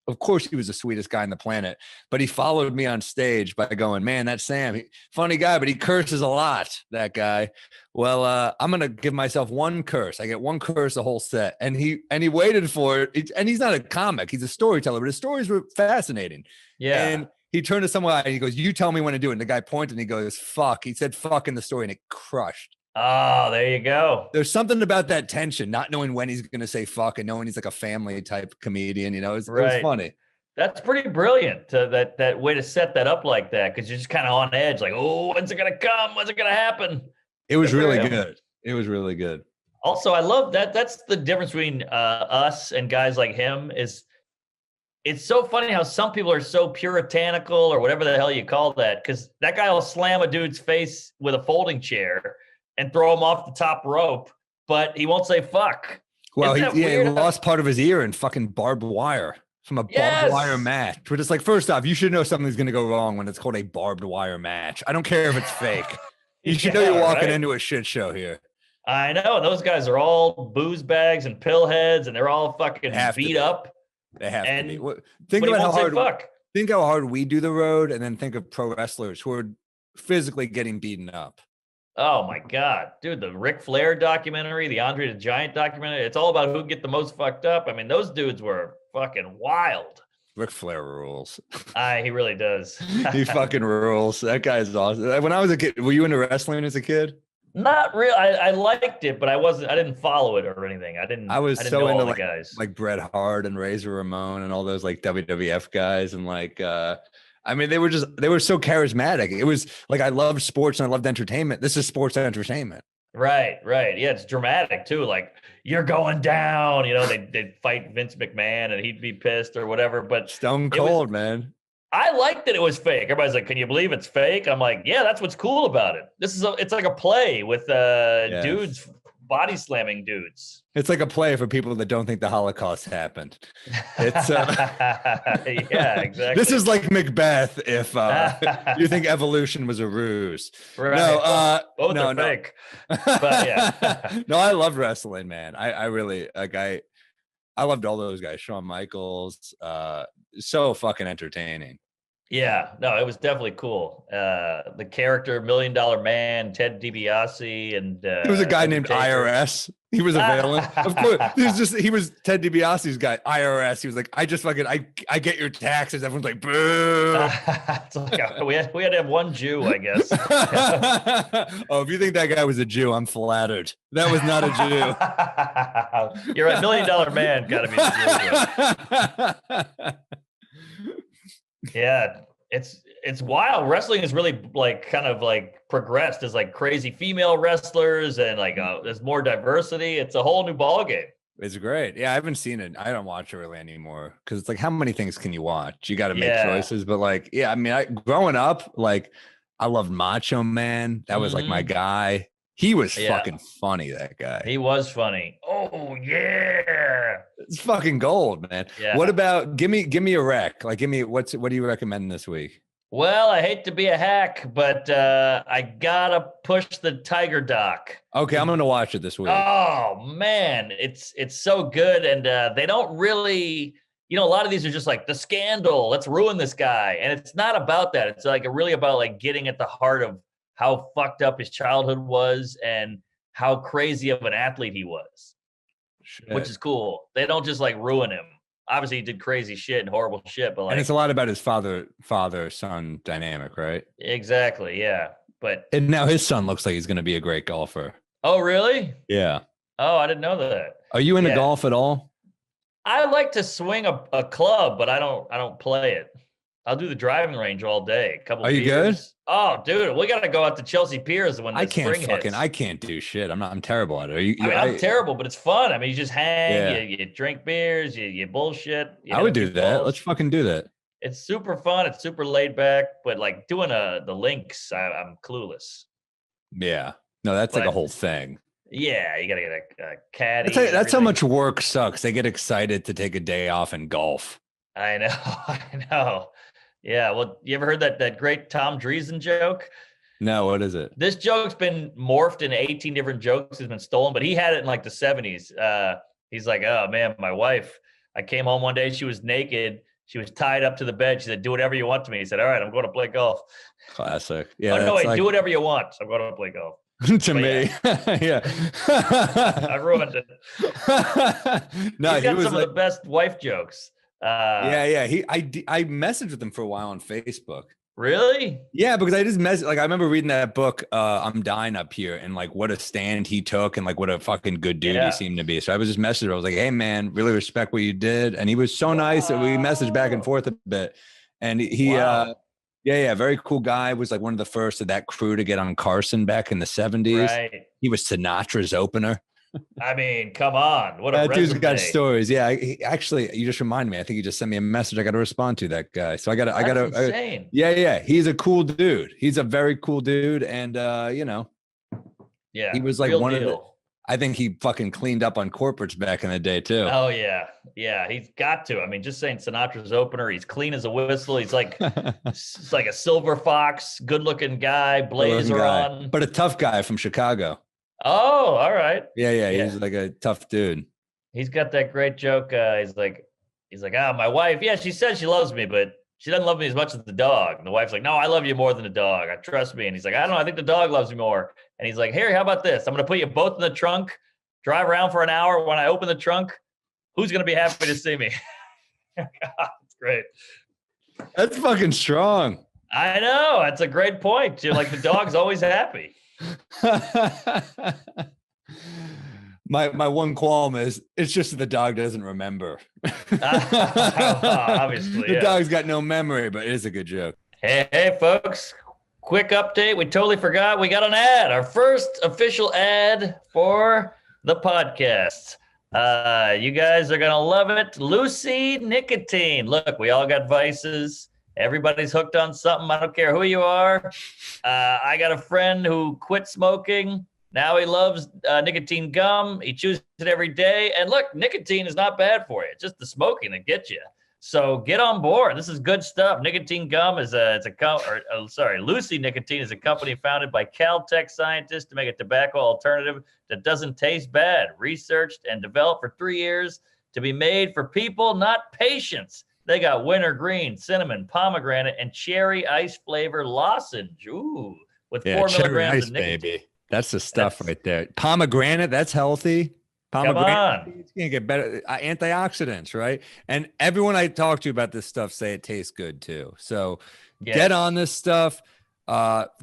of course, he was the sweetest guy on the planet, but he followed me on stage by going, man, that's Sam. Funny guy, but he curses a lot, that guy. Well, I'm going to give myself one curse. I get one curse the whole set. And he waited for it. And he's not a comic. He's a storyteller, but his stories were fascinating. Yeah. And he turned to someone and he goes, you tell me when to do it. And the guy pointed and he goes, fuck. He said fuck in the story and it crushed. Oh, there you go. There's something about that tension, not knowing when he's going to say fuck and knowing he's like a family type comedian, you know, it was funny. That's pretty brilliant, that way to set that up like that, because you're just kind of on edge, like, oh, when's it going to come? When's it going to happen? It was really good. It was really good. Also, I love that. That's the difference between us and guys like him is it's so funny how some people are so puritanical or whatever the hell you call that, because that guy will slam a dude's face with a folding chair and throw him off the top rope, but he won't say fuck. Well, he lost part of his ear in fucking barbed wire from a barbed wire match. But it's like, first off, you should know something's going to go wrong when it's called a barbed wire match. I don't care if it's fake. You should know you're walking into a shit show here. I know. Those guys are all booze bags and pill heads, and they're all fucking beat up. They have to be. Think about how hard we do the road, and then think of pro wrestlers who are physically getting beaten up. Oh my God, dude, the Ric Flair documentary, the Andre the Giant documentary, it's all about who can get the most fucked up. I mean, those dudes were fucking wild. Ric Flair rules. He really does. He fucking rules. That guy's awesome. When I was a kid, were you into wrestling as a kid? Not really. I liked it, but I didn't follow it or anything. I was so into like guys. Like Bret Hart and Razor Ramon and all those like WWF guys and like I mean, they were so charismatic. It was like, I loved sports and I loved entertainment. This is sports entertainment. Right. Yeah, it's dramatic too. Like, you're going down, you know, they'd fight Vince McMahon and he'd be pissed or whatever. But Stone Cold, man. I liked that it was fake. Everybody's like, can you believe it's fake? I'm like, yeah, that's what's cool about it. It's like a play with dudes body slamming dudes. It's like a play for people that don't think the Holocaust happened. It's yeah, exactly. This is like Macbeth if you think evolution was a ruse. Right. No, both are fake. But yeah. No, I love wrestling, man. I really like I loved all those guys. Shawn Michaels, so fucking entertaining. Yeah, no, it was definitely cool. The character, $1 Million Man, Ted DiBiase, and there was a guy named IRS. He was a villain. Of course, he was Ted DiBiase's guy. IRS. He was like, I just fucking I get your taxes. Everyone's like, boo. It's like, we had to have one Jew, I guess. Oh, if you think that guy was a Jew, I'm flattered. That was not a Jew. You're right. $1 Million Man got to be a Jew. Yeah, It's wild. Wrestling is really like kind of like progressed. There's like crazy female wrestlers and like there's more diversity. It's a whole new ballgame. It's great. Yeah, I haven't seen it. I don't watch it really anymore because it's like, how many things can you watch? You got to make choices. But like, yeah, I mean, growing up, like, I loved Macho Man. That was like my guy. He was fucking funny. That guy. He was funny. Oh yeah, it's fucking gold, man. Yeah. What about give me a rec? Like, what do you recommend this week? Well, I hate to be a hack, but I gotta push the Tiger doc. Okay, I'm gonna watch it this week. Oh man, it's so good, and they don't really, a lot of these are just like the scandal. Let's ruin this guy, and it's not about that. It's like really about like getting at the heart of how fucked up his childhood was and how crazy of an athlete he was, which is cool. They don't just like ruin him. Obviously, he did crazy shit and horrible shit, but like, and it's a lot about his father-son dynamic, right? Exactly, yeah. And now his son looks like he's going to be a great golfer. Oh, really? Yeah. Oh, I didn't know that. Are you into golf at all? I like to swing a club, but I don't play it. I'll do the driving range all day. Are you good? Oh, dude, we got to go out to Chelsea Piers when the spring hits. I can't do shit. I'm terrible at it. I'm terrible, but it's fun. I mean, you just hang, you drink beers, you bullshit. I would do that. Let's fucking do that. It's super fun. It's super laid back, but like doing the links, I'm clueless. Yeah. No, that's like a whole thing. Yeah, you got to get a caddy. That's how much work sucks. They get excited to take a day off and golf. I know. I know. Yeah, well, you ever heard that great Tom Dreesen joke? No, what is it? This joke's been morphed into 18 different jokes. It's been stolen, but he had it in like the 70s. He's like, oh man, my wife, I came home one day, she was naked. She was tied up to the bed. She said, do whatever you want to me. He said, all right, I'm going to play golf. Classic. Yeah. Oh, no, wait, do whatever you want. I'm going to play golf. To me. Yeah. I ruined it. No, he got some of the best wife jokes. Yeah. I messaged with him for a while on Facebook. Really? Yeah, because I just I remember reading that book, I'm Dying Up Here, and like what a stand he took and like what a fucking good dude he seemed to be. So I was just messaging him. I was like, hey man, really respect what you did. And he was so nice that we messaged back and forth a bit. And he very cool guy. Was like one of the first of that crew to get on Carson back in the 70s. Right. He was Sinatra's opener. I mean, come on. What a that dude's got stories. Yeah. Actually, you just reminded me. I think he just sent me a message. I got to respond to that guy. So I got to, insane. Yeah. He's a cool dude. He's a very cool dude. And, yeah, he was like one of the, I think he fucking cleaned up on corporates back in the day too. Oh yeah. Yeah. He's got to. I mean, just saying Sinatra's opener, he's clean as a whistle. He's like, it's like a silver fox, good looking guy, blazer on. But a tough guy from Chicago. Oh, all right. Yeah. He's like a tough dude. He's got that great joke. He's like, my wife, yeah, she says she loves me, but she doesn't love me as much as the dog. And the wife's like, no, I love you more than the dog. I trust me. And he's like, I don't know. I think the dog loves me more. And he's like, Harry, how about this? I'm going to put you both in the trunk, drive around for an hour. When I open the trunk, who's going to be happy to see me? God, it's great. That's fucking strong. I know. That's a great point. You're like, the dog's always happy. My one qualm is it's just that the dog doesn't remember. Obviously, the dog's got no memory, but it is a good joke. Hey, folks! Quick update. We totally forgot. We got an ad. Our first official ad for the podcast. You guys are gonna love it. Lucy Nicotine. Look, we all got vices. Everybody's hooked on something. I don't care who you are. I got a friend who quit smoking. Now he loves nicotine gum. He chews it every day. And look, nicotine is not bad for you. It's just the smoking that gets you. So get on board. This is good stuff. Nicotine gum is Lucy Nicotine is a company founded by Caltech scientists to make a tobacco alternative that doesn't taste bad. Researched and developed for 3 years to be made for people, not patients. They got wintergreen, cinnamon, pomegranate, and cherry ice flavor lozenge. Ooh, with 4 milligrams of nicotine. Baby. That's the stuff right there. Pomegranate, that's healthy. Pomegranate, it's gonna get better. Antioxidants, right? And everyone I talk to about this stuff say it tastes good too. So get on this stuff.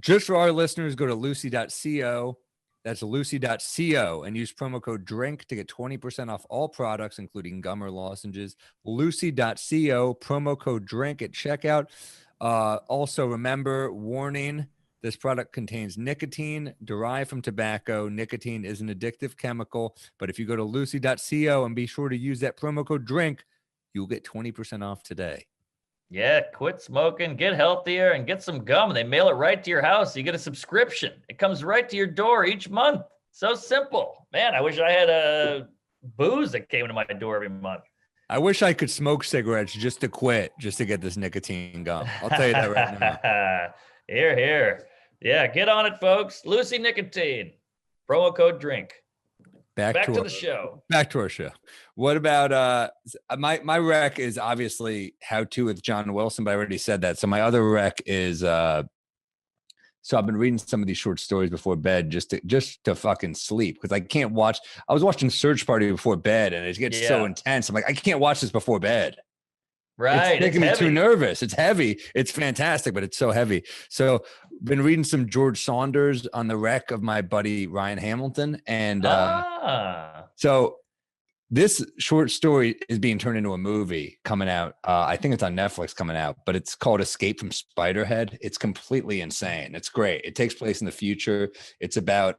Just for our listeners, go to lucy.co. That's lucy.co and use promo code DRINK to get 20% off all products, including gum or lozenges. Lucy.co, promo code DRINK at checkout. Also, remember, warning, this product contains nicotine derived from tobacco. Nicotine is an addictive chemical, but if you go to lucy.co and be sure to use that promo code DRINK, you'll get 20% off today. Yeah, quit smoking, get healthier, and get some gum. They mail it right to your house. You get a subscription. It comes right to your door each month. So simple. Man, I wish I had a booze that came to my door every month. I wish I could smoke cigarettes just to quit, just to get this nicotine gum. I'll tell you that right now. Here, here. Yeah, get on it, folks. Lucy Nicotine. Promo code DRINK. Back to the show. Back to our show. What about my rec is obviously How To with John Wilson, but I already said that. So my other rec is so I've been reading some of these short stories before bed just to fucking sleep, because I can't watch. I was watching Search Party before bed and it gets so intense. I'm like, I can't watch this before bed. Right. It's making me too nervous. It's heavy. It's fantastic, but it's so heavy. So been reading some George Saunders on the rec of my buddy Ryan Hamilton. And so this short story is being turned into a movie coming out. I think it's on Netflix coming out, but it's called Escape from Spiderhead. It's completely insane. It's great. It takes place in the future. It's about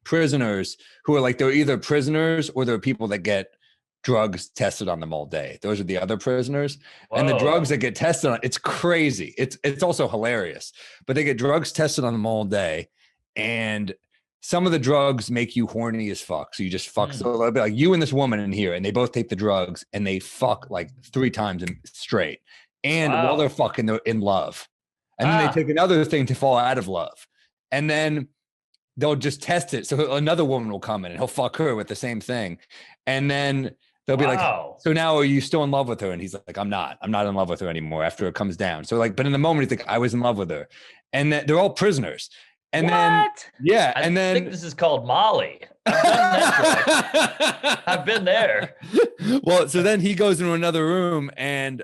prisoners who are like, they're either prisoners or they're people that get drugs tested on them all day. Those are the other prisoners. Whoa. And the drugs that get tested on, it's crazy. It's also hilarious, but they get drugs tested on them all day. And some of the drugs make you horny as fuck. So you just fuck. So it'll be like you and this woman in here, and they both take the drugs and they fuck like 3 times straight. And while they're fucking, they're in love. And then they take another thing to fall out of love. And then they'll just test it. So another woman will come in and he'll fuck her with the same thing. And then they'll be like, so now are you still in love with her? And he's like, I'm not in love with her anymore after it comes down. So like, but in the moment he's like, I was in love with her. And they're all prisoners. And then, yeah. And then I think this is called Molly. I've been there. Well, so then he goes into another room and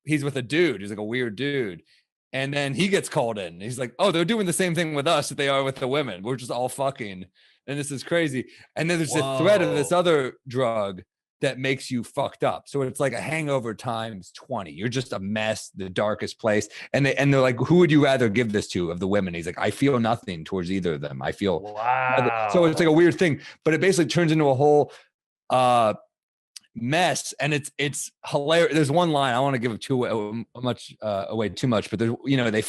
he's with a dude. He's like a weird dude. And then he gets called in. He's like, oh, they're doing the same thing with us that they are with the women. We're just all fucking. And this is crazy. And then there's a threat of this other drug that makes you fucked up. So it's like a hangover times 20. You're just a mess, the darkest place. And they're like, who would you rather give this to of the women? He's like, I feel nothing towards either of them. I feel so it's like a weird thing, but it basically turns into a whole mess. And it's hilarious. There's one line, I don't want to give away too much, but there's, he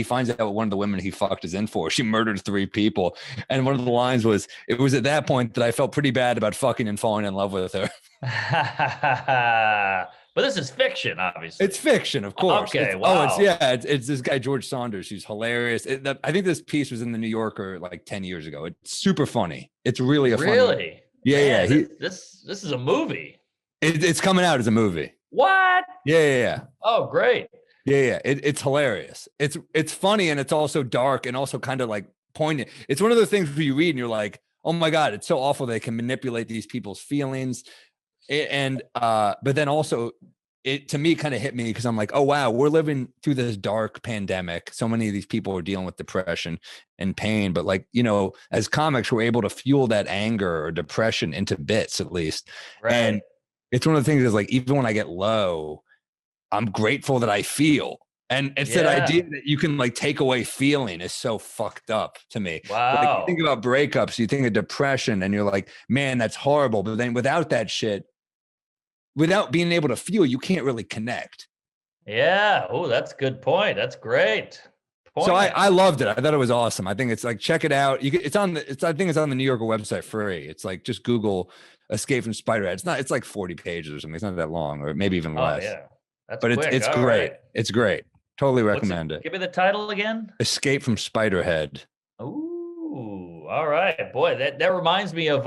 finds out what one of the women he fucked is in for. She murdered 3 people. And one of the lines was, it was at that point that I felt pretty bad about fucking and falling in love with her. But this is fiction, obviously. It's fiction, of course. Okay. It's this guy, George Saunders, who's hilarious. I think this piece was in the New Yorker like 10 years ago. It's super funny. It's really funny. Really? Yeah. Man, this is a movie. It's coming out as a movie. What? Yeah. Oh, great. Yeah. It's hilarious. It's funny, and it's also dark and also kind of like poignant. It's one of those things where you read and you're like, oh my God, it's so awful they can manipulate these people's feelings. But then also it to me kind of hit me because I'm like, oh wow, we're living through this dark pandemic. So many of these people are dealing with depression and pain, but like, as comics, we're able to fuel that anger or depression into bits at least. Right. And it's one of the things is like, even when I get low, I'm grateful that I feel. And it's that idea that you can like take away feeling is so fucked up to me. Wow. Like, you think about breakups, you think of depression, and you're like, man, that's horrible. But then without that shit, without being able to feel, you can't really connect. Yeah. Oh, that's a good point. That's great. So I loved it. I thought it was awesome. I think it's like, check it out. I think it's on the New Yorker website free. It's like, just Google Escape from Spiderhead. It's like 40 pages or something. It's not that long, or maybe even less. Yeah. But it's great. Right. It's great. Totally recommend it. Give me the title again. Escape from Spiderhead. Ooh, all right, boy. That reminds me of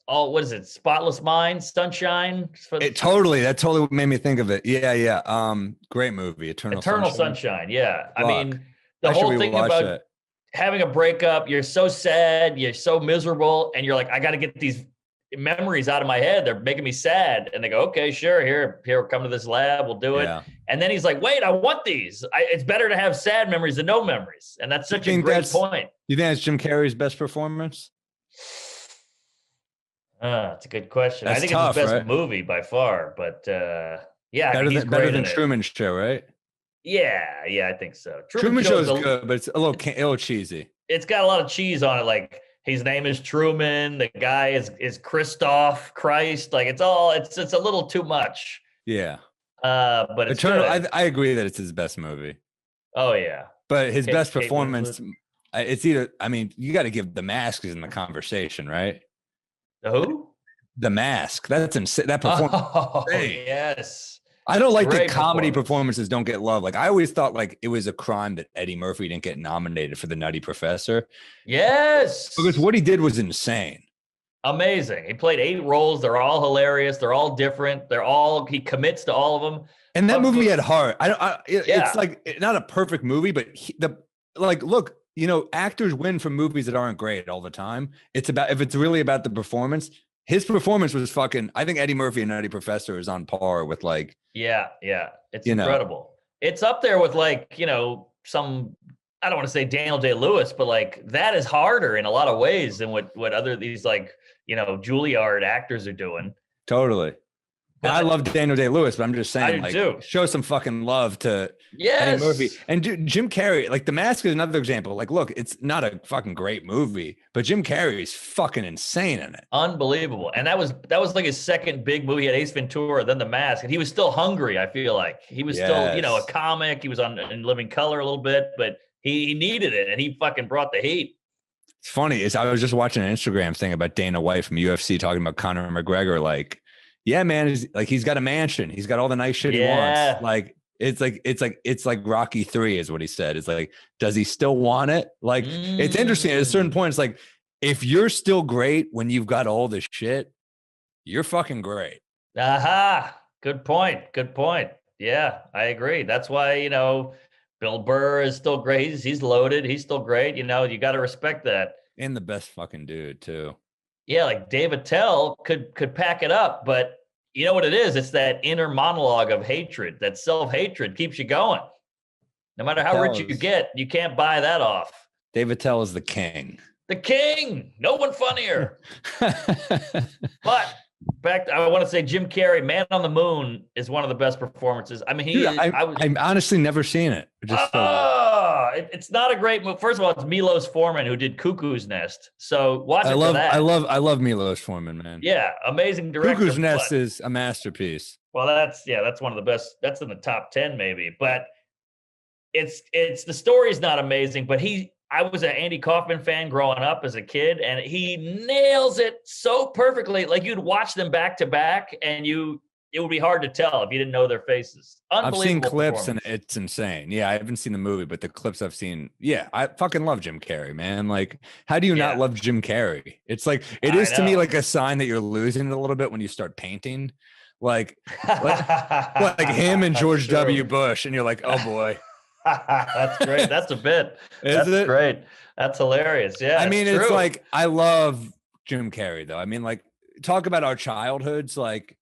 what is it? Spotless Mind, Sunshine. That totally made me think of it. Yeah. Great movie, Eternal Sunshine. Yeah, I mean, the whole thing about having a breakup. You're so sad, you're so miserable, and you're like, I got to get these memories out of my head. They're making me sad. And they go, okay, sure. Here, come to this lab. We'll do it. Yeah. And then he's like, wait, I want these. It's better to have sad memories than no memories. And that's such a great point. You think that's Jim Carrey's best performance? It's a good question. That's I think tough, it's his best movie by far, but Yeah, Better he's than great in it. Truman Show, right? Yeah, I think so. Truman Show's good, but it's a little cheesy. It's got a lot of cheese on it. Like his name is Truman. The guy is Christoph Christ. Like it's a little too much. Yeah. But it's Eternal. good. I agree that it's his best movie. Oh yeah. But his best performance, it's either. I mean, you got to give The Mask is in the conversation, right? The who? The Mask. That's insane. That performance. Oh yes. I don't like that comedy performances don't get love. Like I always thought like it was a crime that Eddie Murphy didn't get nominated for The Nutty Professor. Yes. Because what he did was insane. Amazing. He played 8 roles. They're all hilarious. They're all different. He commits to all of them. And that movie had heart. It's like not a perfect movie, but look, actors win from movies that aren't great all the time. If it's really about the performance, his performance was fucking. I think Eddie Murphy and Nutty Professor is on par with like. Yeah, it's incredible. It's up there with like some. I don't want to say Daniel Day-Lewis, but like that is harder in a lot of ways than what other these like Juilliard actors are doing. Totally. I love Daniel Day-Lewis, but I'm just saying, like, show some fucking love to Eddie Murphy. And Jim Carrey, like The Mask is another example. Like, look, it's not a fucking great movie, but Jim Carrey is fucking insane in it. Unbelievable. And that was like his second big movie. He had Ace Ventura, then The Mask, and he was still hungry. I feel like he was still, a comic. He was in Living Color a little bit, but he needed it, and he fucking brought the heat. It's funny. I was just watching an Instagram thing about Dana White from UFC talking about Conor McGregor, like. Yeah, man, he's got a mansion. He's got all the nice shit he wants. Like it's like Rocky 3 is what he said. It's like, does he still want it? Like it's interesting at a certain point. It's like if you're still great when you've got all this shit, you're fucking great. Aha. Good point. Yeah, I agree. That's why, Bill Burr is still great. He's loaded. He's still great. You got to respect that. And the best fucking dude too. Yeah, like Dave Attell could pack it up, but you know what it is? It's that inner monologue of hatred, that self-hatred keeps you going. No matter how rich you get, you can't buy that off. Dave Attell is the king. The king. No one funnier. But I want to say Jim Carrey, Man on the Moon is one of the best performances. I mean, I've honestly never seen it. It's not a great movie. First of all, it's Milos Forman who did Cuckoo's Nest. So watch it for that. I love Milos Forman, man. Yeah, amazing director. Cuckoo's Nest is a masterpiece. Well, that's one of the best. That's in the top 10 maybe. But it's the story's not amazing, but I was an Andy Kaufman fan growing up as a kid, and he nails it so perfectly. Like you'd watch them back to back, and it would be hard to tell if you didn't know their faces. I've seen clips and it's insane. Yeah, I haven't seen the movie, but the clips I've seen, I fucking love Jim Carrey, man. Like, how do you not love Jim Carrey? It's like, it is to me like a sign that you're losing it a little bit when you start painting. Like him and George W. Bush, and you're like, oh boy. That's great. That's a bit. Isn't it? Great. That's hilarious. Yeah. I mean, it's like, I love Jim Carrey though. I mean, like, talk about our childhoods. Like,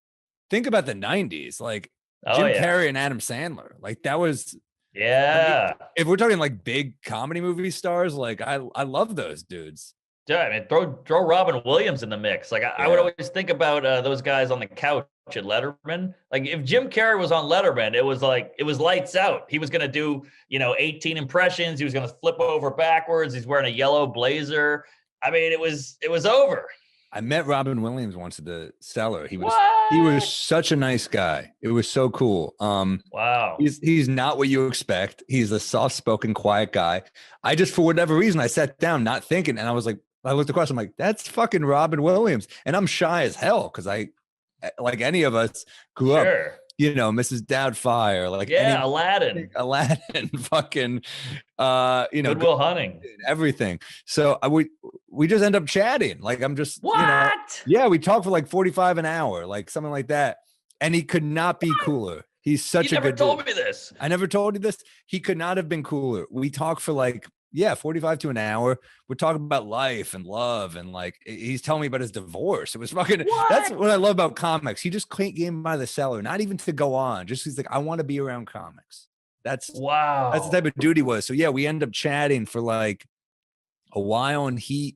think about the 90s. Like, Jim Carrey and Adam Sandler. Like, that was. Yeah. I mean, if we're talking like big comedy movie stars, like, I love those dudes. Yeah, I mean, throw Robin Williams in the mix. Like, I would always think about those guys on the couch at Letterman. Like, if Jim Carrey was on Letterman, it was lights out. He was going to do, 18 impressions. He was going to flip over backwards. He's wearing a yellow blazer. I mean, it was over. I met Robin Williams once at the Cellar. He was such a nice guy. It was so cool. Wow. He's not what you expect. He's a soft-spoken, quiet guy. I just, for whatever reason, I sat down not thinking, and I was like, I looked across, I'm like, that's fucking Robin Williams. And I'm shy as hell because I, like any of us, grew up, Mrs. Doubtfire, like Aladdin, fucking, Good Will Hunting, everything. So we just end up chatting. Like I'm just, we talked for like 45 an hour, like something like that. And he could not be cooler. He's such a good dude. You never told me this. I never told you this. He could not have been cooler. We talked for like, 45 to an hour. We're talking about life and love. And like, he's telling me about his divorce. It was fucking, that's what I love about comics. He just can't get him out of the cellar, not even to go on. Just, he's like, I want to be around comics. That's the type of dude he was. So we ended up chatting for like a while. And I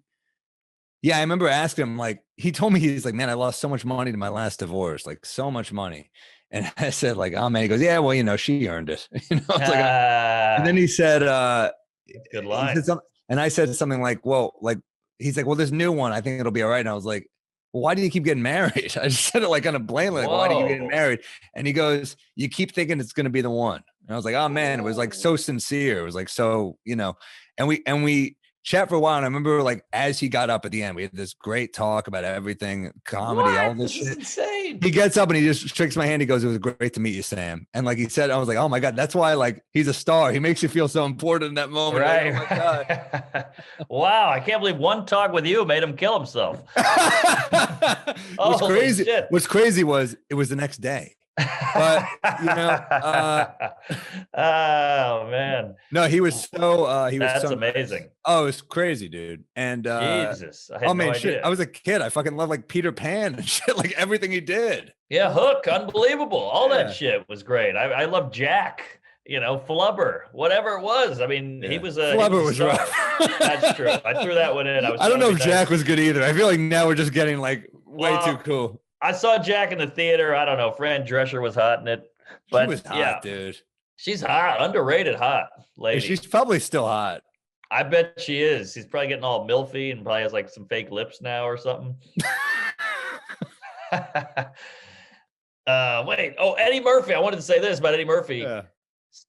remember asking him, like, he told me, he's like, man, I lost so much money to my last divorce, like so much money. And I said like, oh man, he goes, yeah, well, you know, she earned it. You know, it's like, and then he said, good line. He said something, and I said something like, well, like, he's like, well, this new one, I think it'll be all right. And I was like, well, why do you keep getting married? I just said it like kind of blamely, like, why do you get married? And he goes, you keep thinking it's going to be the one. And I was like, oh man, it was like so sincere. It was like, so, you know, and we chat for a while. And I remember like, as he got up at the end, we had this great talk about everything, comedy, all this shit. Insane. He gets up and he just shakes my hand. He goes, it was great to meet you, Sam. And like he said, I was like, oh my God, that's why like he's a star. He makes you feel so important in that moment. Right. Like, oh my God. Wow. I can't believe one talk with you made him kill himself. What's crazy was it was the next day. But you know, oh man, no, he was so that's amazing. Oh, it's crazy, dude. And Jesus, I had no idea. Shit, I was a kid. I fucking loved like Peter Pan and shit, like everything he did. Yeah, Hook, unbelievable. All that shit was great. I love Jack. You know, Flubber, whatever it was. I mean, he was a Flubber was rough. That's true. I threw that one in. I don't know if Jack was good either. I feel like now we're just getting like way too cool. I saw Jack in the theater. I don't know. Fran Drescher was hot in it. But she was hot, dude. She's hot, underrated hot lady. She's probably still hot. I bet she is. She's probably getting all milfy and probably has like some fake lips now or something. Wait. Oh, Eddie Murphy. I wanted to say this about Eddie Murphy. Yeah.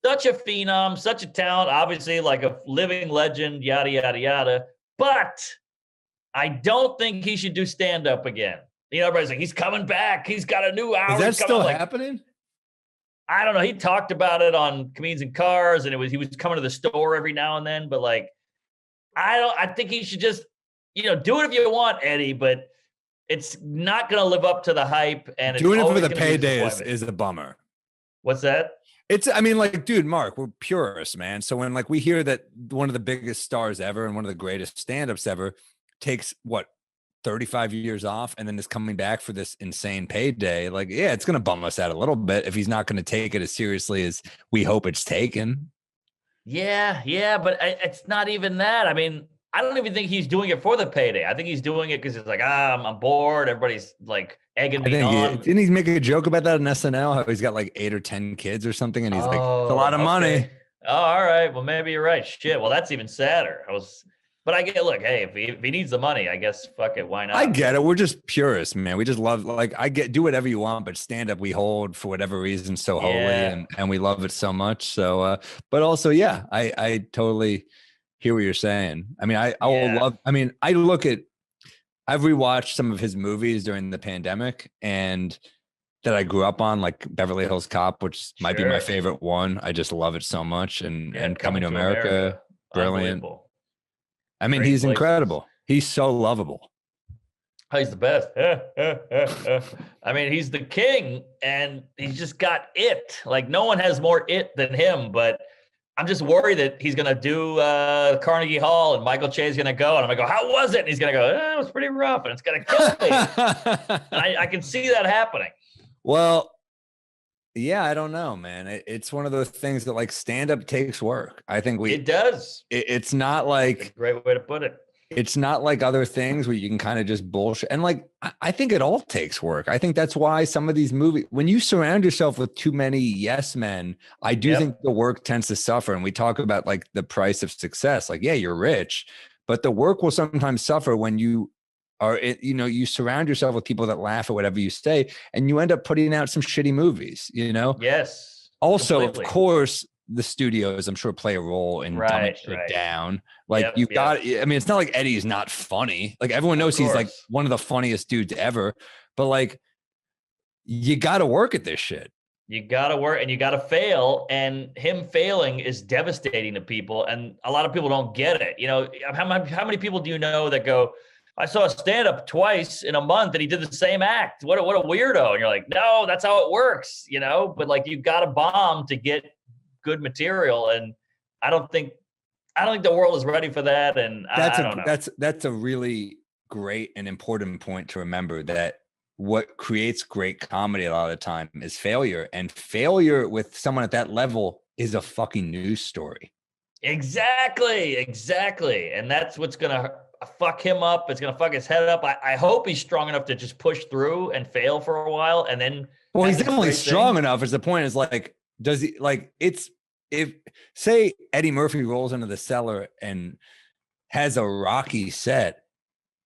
Such a phenom, such a talent, obviously like a living legend, yada, yada, yada. But I don't think he should do stand-up again. You know, everybody's like, he's coming back. He's got a new hour. Is that still happening? I don't know. He talked about it on Comedians in Cars, and he was coming to the store every now and then. But like, I think he should just, you know, do it if you want, Eddie. But it's not going to live up to the hype. And doing it for the payday is a bummer. What's that? I mean, like, dude, Mark, we're purists, man. So when like we hear that one of the biggest stars ever and one of the greatest stand-ups ever takes 35 years off and then is coming back for this insane payday, like, yeah, it's going to bum us out a little bit if he's not going to take it as seriously as we hope it's taken. Yeah, but it's not even that. I mean, I don't even think he's doing it for the payday. I think he's doing it because it's like, I'm bored. Everybody's like egging me on. Didn't he make a joke about that on SNL? How he's got like 8 or 10 kids or something, and he's like, it's a lot of money. Oh, all right. Well, maybe you're right. Shit. Well, that's even sadder. But I get, look, hey, if he needs the money, I guess, fuck it, why not? I get it. We're just purists, man. We just love, like, do whatever you want, but stand up we hold for whatever reason so holy, and we love it so much. So, but also, yeah, I totally hear what you're saying. I mean, I've rewatched some of his movies during the pandemic and that I grew up on, like Beverly Hills Cop, which might be my favorite one. I just love it so much. And Coming to America, brilliant. I mean, he's incredible. He's so lovable. Oh, he's the best. I mean, he's the king, and he's just got it. Like, no one has more it than him, but I'm just worried that he's going to do Carnegie Hall, and Michael Che's going to go, and I'm going to go, how was it? And he's going to go, it was pretty rough, and it's going to kill me. I can see that happening. Well, yeah, I don't know, man. It's one of those things that like stand-up takes work. I think it does. It's not like a great way to put it. It's not like other things where you can kind of just bullshit. And like, I think it all takes work. I think that's why some of these movies, when you surround yourself with too many yes men, I do think the work tends to suffer. And we talk about like the price of success. Like, yeah, you're rich, but the work will sometimes suffer when you you surround yourself with people that laugh at whatever you say, and you end up putting out some shitty movies, Yes. Also, completely. Of course, the studios, I'm sure, play a role in dumbing shit down. Like got, I mean, it's not like Eddie's not funny. Like everyone knows he's like one of the funniest dudes ever, but like you got to work at this shit. You got to work and you got to fail, and him failing is devastating to people. And a lot of people don't get it. How many people do you know that go, I saw a stand-up twice in a month and he did the same act. What a weirdo. And you're like, no, that's how it works, but like, you got to bomb to get good material. And I don't think the world is ready for that. And I don't know. That's a really great and important point to remember, that what creates great comedy a lot of the time is failure, and failure with someone at that level is a fucking news story. Exactly. And that's what's going to fuck him up. It's going to fuck his head up. I hope he's strong enough to just push through and fail for a while and then Well, he's definitely strong enough. Is the point is like, does he like it's if say Eddie Murphy rolls into the cellar and has a rocky set,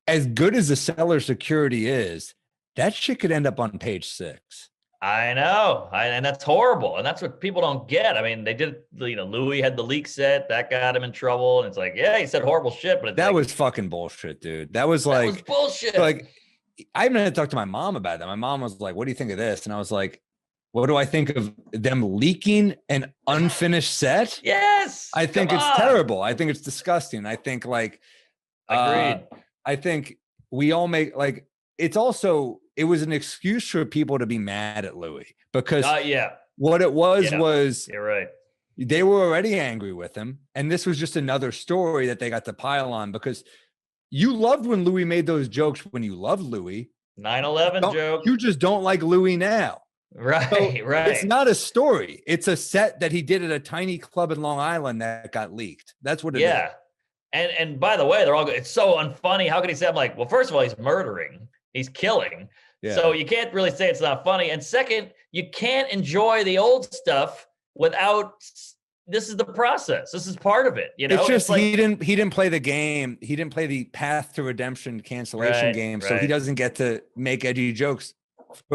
as good as the cellar security is, that shit could end up on page 6. I know. And that's horrible. And that's what people don't get. I mean, they did, Louis had the leak set that got him in trouble. And it's like, yeah, he said horrible shit, but that was fucking bullshit, dude. That was bullshit. Like, I even had to talk to my mom about that. My mom was like, what do you think of this? And I was like, what do I think of them leaking an unfinished set? Yes. I think it's terrible. I think it's disgusting. I think like, agreed. I think we all make like, it was an excuse for people to be mad at Louis because what it was you're right. They were already angry with him. And this was just another story that they got to pile on because you loved when Louis made those jokes when you loved Louis. 9/11 joke. You just don't like Louis now. Right, so right. It's not a story. It's a set that he did at a tiny club in Long Island that got leaked. That's what it is. Yeah. And by the way, they're all good. It's so unfunny. How can he say, I'm like, well, first of all, he's murdering. He's killing. Yeah. So you can't really say it's not funny. And second, you can't enjoy the old stuff without, this is the process. This is part of it. It's just like, he didn't play the game. He didn't play the path to redemption cancellation game. So he doesn't get to make edgy jokes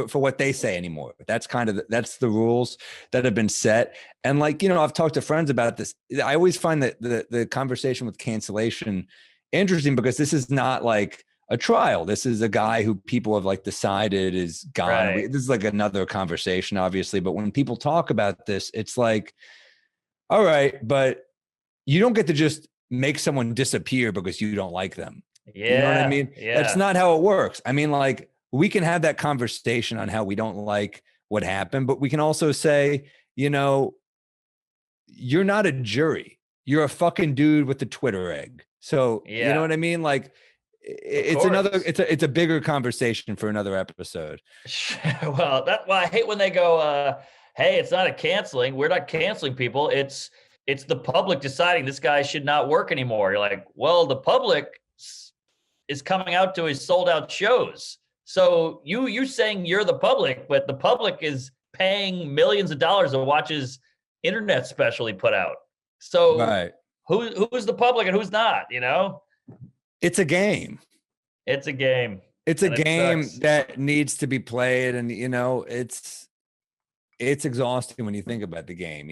for what they say anymore. That's that's the rules that have been set. And like, I've talked to friends about this. I always find that the conversation with cancellation interesting because this is not like a trial. This is a guy who people have like decided is gone. Right. This is like another conversation, obviously. But when people talk about this, it's like, all right, but you don't get to just make someone disappear because you don't like them. Yeah. You know what I mean? Yeah. That's not how it works. I mean, like, we can have that conversation on how we don't like what happened, but we can also say, you're not a jury. You're a fucking dude with the Twitter egg. So, you know what I mean? Like, it's a bigger conversation for another episode. Well, I hate when they go, hey, it's not a canceling. We're not canceling people. It's the public deciding this guy should not work anymore. You're like, well, the public is coming out to his sold out shows. So you're saying you're the public, but the public is paying millions of dollars to watch his internet special he put out. So who's the public and who's not, It's a game. It's a game. It's a game that needs to be played. And, it's exhausting when you think about the game,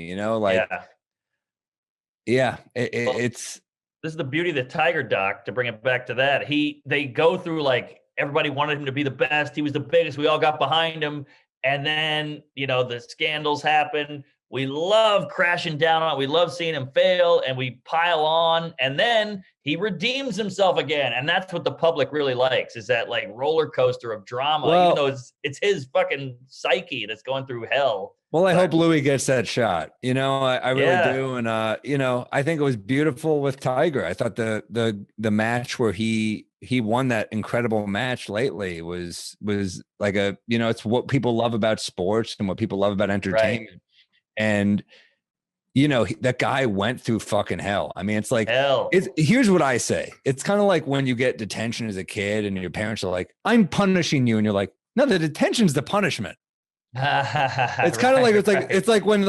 it's. This is the beauty of the Tiger doc, to bring it back to that. They go through like, everybody wanted him to be the best. He was the biggest. We all got behind him. And then, the scandals happen. We love crashing down on it. We love seeing him fail and we pile on. And then he redeems himself again. And that's what the public really likes, is that like roller coaster of drama, even though it's his fucking psyche that's going through hell. Well, I hope Louis gets that shot. I really do. And, I think it was beautiful with Tiger. I thought the match where he won that incredible match lately was like it's what people love about sports and what people love about entertainment. Right. And, that guy went through fucking hell. I mean, it's like, here's what I say. It's kind of like when you get detention as a kid and your parents are like, I'm punishing you. And you're like, no, the detention's the punishment. It's kind of like it's like when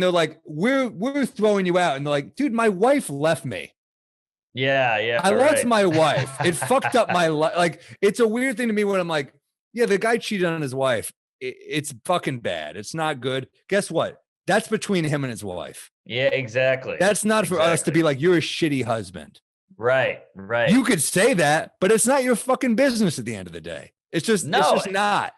they're like we're throwing you out and they're like, dude, my wife left me. Yeah. I lost my wife. It fucked up my life. Like, it's a weird thing to me when I'm like, yeah, the guy cheated on his wife. It's fucking bad. It's not good. Guess what? That's between him and his wife. Yeah, exactly. That's not for us to be like, you're a shitty husband. Right. You could say that, but it's not your fucking business at the end of the day. It's just not.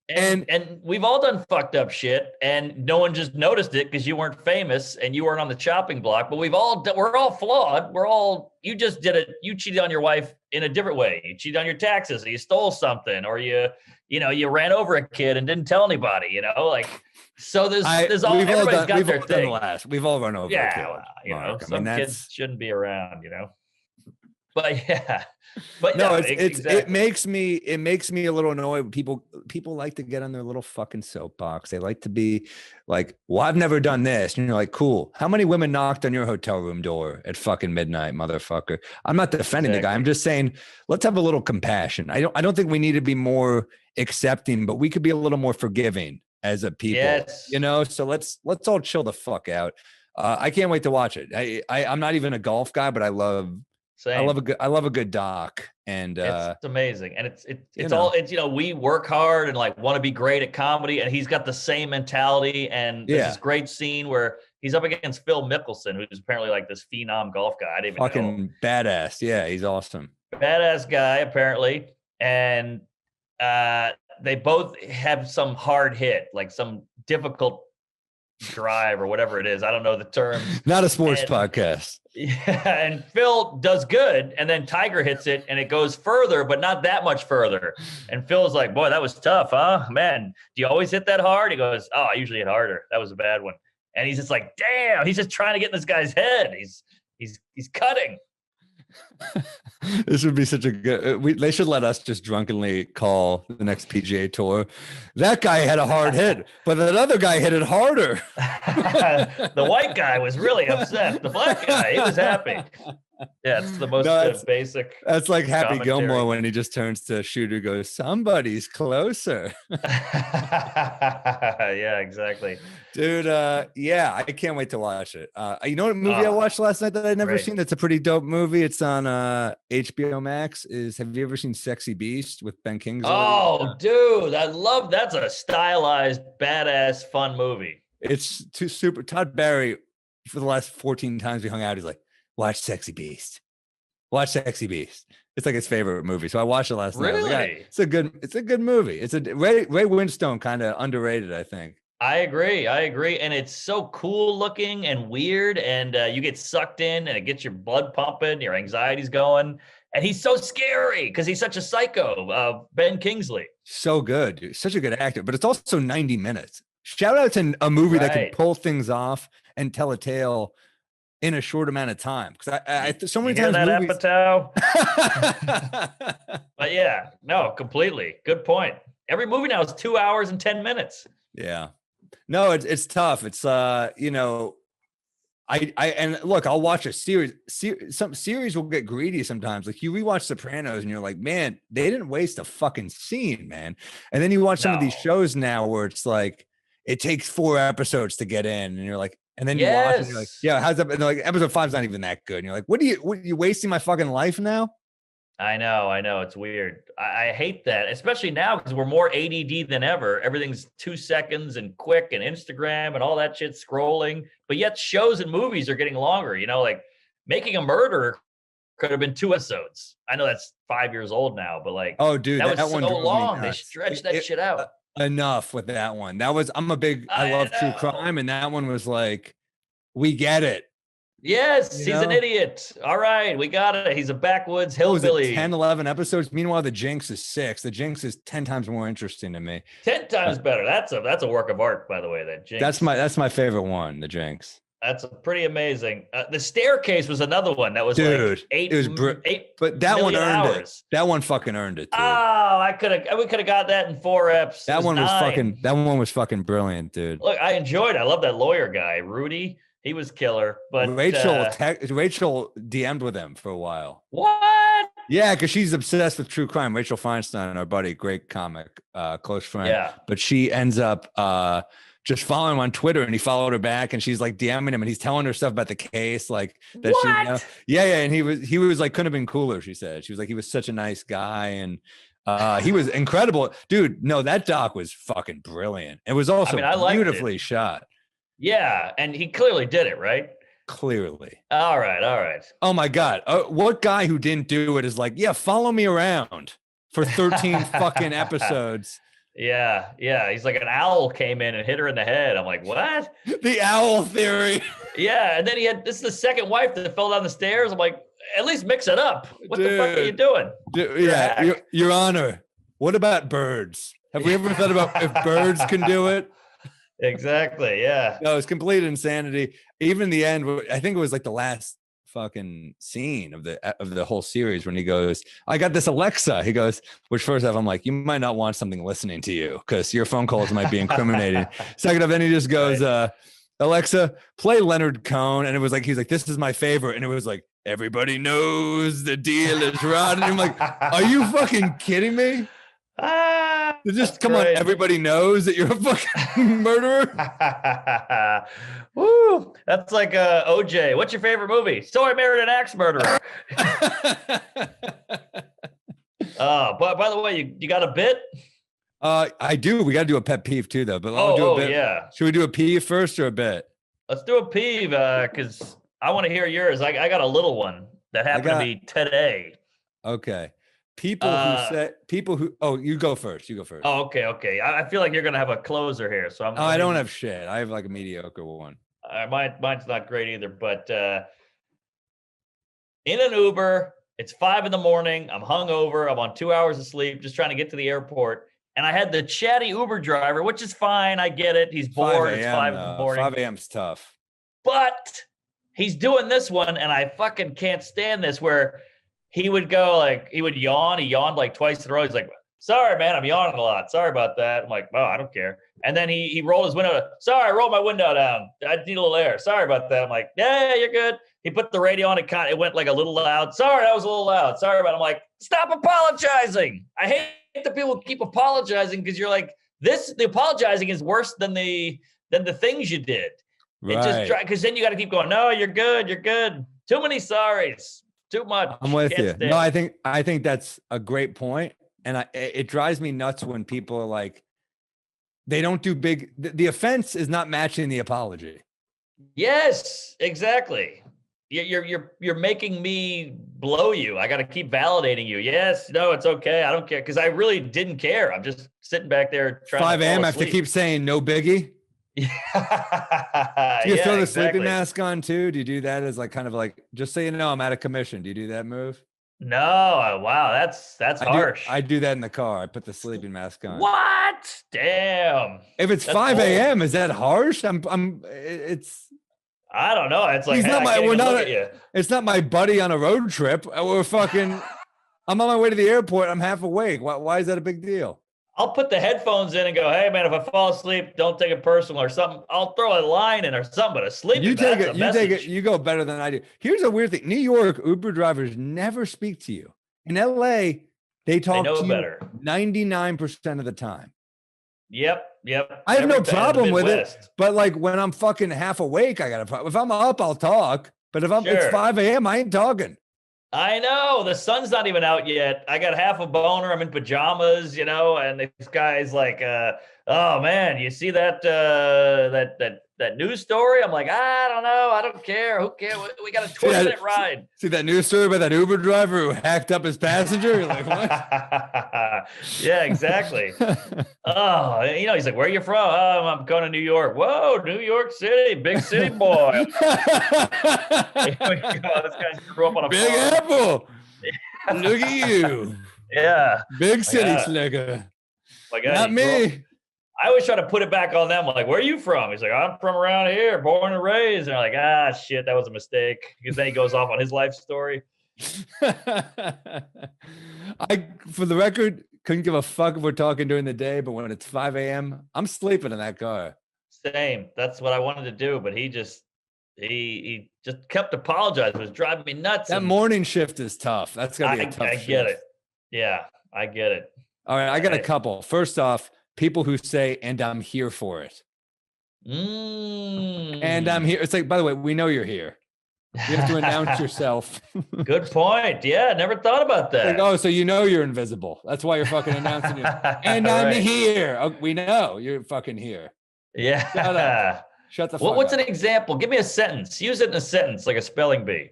And we've all done fucked up shit, and no one just noticed it because you weren't famous and you weren't on the chopping block. But we're all flawed. You just did it. You cheated on your wife in a different way. You cheated on your taxes, or you stole something, or you ran over a kid and didn't tell anybody. So there's all everybody's got their thing. We've all run over a kid. Mark. Some kids shouldn't be around. But yeah. But no, it makes me a little annoyed. People like to get on their little fucking soapbox. They like to be like, well, I've never done this. And you're like, cool. How many women knocked on your hotel room door at fucking midnight, motherfucker? I'm not defending the guy. I'm just saying, let's have a little compassion. I don't think we need to be more accepting, but we could be a little more forgiving as a people. Yes. You know, so let's all chill the fuck out. I can't wait to watch it. I'm not even a golf guy, but I love a good doc, and it's amazing. And it's we work hard and like want to be great at comedy, and he's got the same mentality. And there's this great scene where he's up against Phil Mickelson, who's apparently like this phenom golf guy. I didn't even fucking know. Badass. Yeah, he's awesome. Badass guy, apparently. And they both have some hard hit, like some difficult drive or whatever it is. I don't know the term. Not a sports podcast. Yeah, and Phil does good, and then Tiger hits it, and it goes further, but not that much further. And Phil's like, boy, that was tough, huh? Man, do you always hit that hard? He goes, oh, I usually hit harder. That was a bad one. And he's just like, damn, he's just trying to get in this guy's head. He's cutting. This would be such a good. They should let us just drunkenly call the next PGA Tour. That guy had a hard hit, but that other guy hit it harder. The white guy was really upset. The black guy, he was happy. Yeah, it's the most basic. That's like Happy Gilmore when he just turns to Shooter, goes, "Somebody's closer." Yeah, exactly, dude. Yeah, I can't wait to watch it. You know what movie I watched last night that I'd never seen? That's a pretty dope movie. It's on HBO Max. Have you ever seen Sexy Beast with Ben Kingsley? Oh, dude, I love. That's a stylized, badass, fun movie. It's too super. Todd Barry, for the last 14 times we hung out, he's like, watch Sexy Beast. Watch Sexy Beast. It's like his favorite movie. So I watched it last night. Like, it's a good movie. It's a Ray Winstone kind of underrated, I think. I agree. And it's so cool looking and weird, and you get sucked in, and it gets your blood pumping, your anxiety's going. And he's so scary because he's such a psycho, Ben Kingsley. So good, dude. Such a good actor. But it's also 90 minutes. Shout out to a movie that can pull things off and tell a tale in a short amount of time. Because I so many times that movies... But yeah, no, completely. Good point. Every movie now is 2 hours and 10 minutes. Yeah. No, it's tough. It's and look, I'll watch a series. Some series will get greedy sometimes. Like you rewatch Sopranos and you're like, man, they didn't waste a fucking scene, man. And then you watch some of these shows now where it's like it takes 4 episodes to get in, and you're like, and then you watch it and you're like, yeah, how's that? And like episode 5's not even that good. And you're like, what are you wasting my fucking life now? I know. It's weird. I hate that, especially now because we're more ADD than ever. Everything's 2 seconds and quick, and Instagram and all that shit scrolling. But yet shows and movies are getting longer. You know, like Making a Murderer could have been 2 episodes. I know that's 5 years old now, but like, oh, dude, that was so long. They stretched that shit out. Enough with that one. I love true crime, and that one was like, we get it. Yes, he's an idiot. All right, we got it. He's a backwoods hillbilly. 10, 11 episodes. Meanwhile, The Jinx is 6. The Jinx is 10 times more interesting to me. 10 times better. That's a work of art, by the way. That Jinx. That's my favorite one. The Jinx. That's pretty amazing. The Staircase was another one that was like 8. It was but that one earned hours. it. That one fucking earned it. Too. Oh, we could have got that in 4 eps. That one was fucking brilliant, dude. Look, I enjoyed it. I love that lawyer guy, Rudy. He was killer. But Rachel DM'd with him for a while. What? Yeah, because she's obsessed with true crime. Rachel Feinstein, our buddy, great comic, close friend. Yeah. But she ends up just following him on Twitter, and he followed her back, and she's like DMing him, and he's telling her stuff about the case, like that. What? Yeah, and he was like couldn't have been cooler. She said she was like he was such a nice guy, and he was incredible, dude. No, that doc was fucking brilliant. It was also beautifully shot. Yeah, and he clearly did it, right? Clearly. All right. Oh my God, what guy who didn't do it is like, yeah, follow me around for 13 fucking episodes. Yeah. He's like, an owl came in and hit her in the head. I'm like, what? The owl theory. Yeah, and then this is the second wife that fell down the stairs. I'm like, at least mix it up. What the fuck are you doing? Yeah, Your Honor, what about birds? Have we ever thought about if birds can do it? Exactly, yeah. No, it's complete insanity. Even the end, I think it was like the last fucking scene of the whole series when he goes, I got this Alexa. He goes, which first off, I'm like, you might not want something listening to you because your phone calls might be incriminating. Second off, then he just goes, Alexa, play Leonard Cohen. And it was like, he's like, this is my favorite. And it was like, everybody knows the deal is rotten. And I'm like, are you fucking kidding me? Just come on, everybody knows that you're a fucking murderer. Woo! That's like OJ. What's your favorite movie? So I Married an Axe Murderer. But by the way, you got a bit? I do. We got to do a pet peeve too, though. But I'll do a bit. Yeah. Should we do a peeve first or a bit? Let's do a peeve because I want to hear yours. I got a little one that happened to me today. Okay. People who oh, you go first. You go first. Oh, okay. I feel like you're gonna have a closer here, so I don't have shit. I have like a mediocre one. Mine's not great either, but in an Uber, it's 5 a.m. I'm hungover. I'm on 2 hours of sleep, just trying to get to the airport. And I had the chatty Uber driver, which is fine. I get it. He's bored. It's 5 a.m. 5 a.m.'s tough. But he's doing this one, and I fucking can't stand this, where he would go like, he would yawn. He yawned like twice in a row. He's like, sorry, man, I'm yawning a lot. Sorry about that. I'm like, oh, I don't care. And then he rolled his window. Sorry, I rolled my window down. I need a little air. Sorry about that. I'm like, yeah, you're good. He put the radio on. It went like a little loud. Sorry, that was a little loud. Sorry about it. I'm like, stop apologizing. I hate that people keep apologizing because you're like, the apologizing is worse than the things you did. Right. It just because then you got to keep going. No, you're good. You're good. Too many sorries. Too much. I'm with you. No, I think that's a great point. And it drives me nuts when people are like, they don't do big. The offense is not matching the apology. Yes, exactly. You're making me blow you. I got to keep validating you. Yes, no, it's okay. I don't care because I really didn't care. I'm just sitting back there trying. 5 a.m. I have to keep saying no biggie. Do you throw the sleeping mask on too? Do you do that as like kind of like just so you know I'm out of commission? Do you do that move? No, wow, that's harsh. I do that in the car. I put the sleeping mask on. What? Damn. If it's 5 a.m., is that harsh? It's. I don't know. It's like he's not my. We're not. It's not my buddy on a road trip. We're fucking. I'm on my way to the airport. I'm half awake. Why is that a big deal? I'll put the headphones in and go, hey, man, if I fall asleep, don't take it personal or something. I'll throw a line in or something, but a sleep. You take it. You go better than I do. Here's a weird thing. New York Uber drivers never speak to you. In LA, they talk to you better 99% of the time. Yep. I have no problem with it. But like when I'm fucking half awake, I got a problem. If I'm up, I'll talk. But if it's 5 a.m., I ain't talking. I know the sun's not even out yet. I got half a boner. I'm in pajamas, and this guy's like, "Oh man, you see that news story?" I'm like, "I don't know. I don't care. Who cares? We got a 20-minute ride." See that news story about that Uber driver who hacked up his passenger? You're like, what? Yeah, exactly. Oh, he's like, "Where are you from?" "Oh, I'm going to New York." "Whoa, New York City, big city boy." Here we go. This guy grew up on a big farm. Apple. Look at you. Yeah. Big city slicker. Not me. I always try to put it back on them. Like, where are you from? He's like, I'm from around here, born and raised. And I'm like, shit, that was a mistake. Because then he goes off on his life story. For the record, couldn't give a fuck if we're talking during the day, but when it's 5 a.m., I'm sleeping in that car. Same. That's what I wanted to do, but he just kept apologizing. It was driving me nuts. That morning shift is tough. That's gotta be a tough shift. I get it. Yeah, I get it. All right, I got a couple. First off, people who say, and I'm here for it. And I'm here. It's like, by the way, we know you're here. You have to announce yourself. Good point. Yeah, never thought about that. Like, so you're invisible. That's why you're fucking announcing it. And I'm here. Oh, we know you're fucking here. Yeah. Shut up. Shut the fuck up. What's an example? Give me a sentence. Use it in a sentence, like a spelling bee.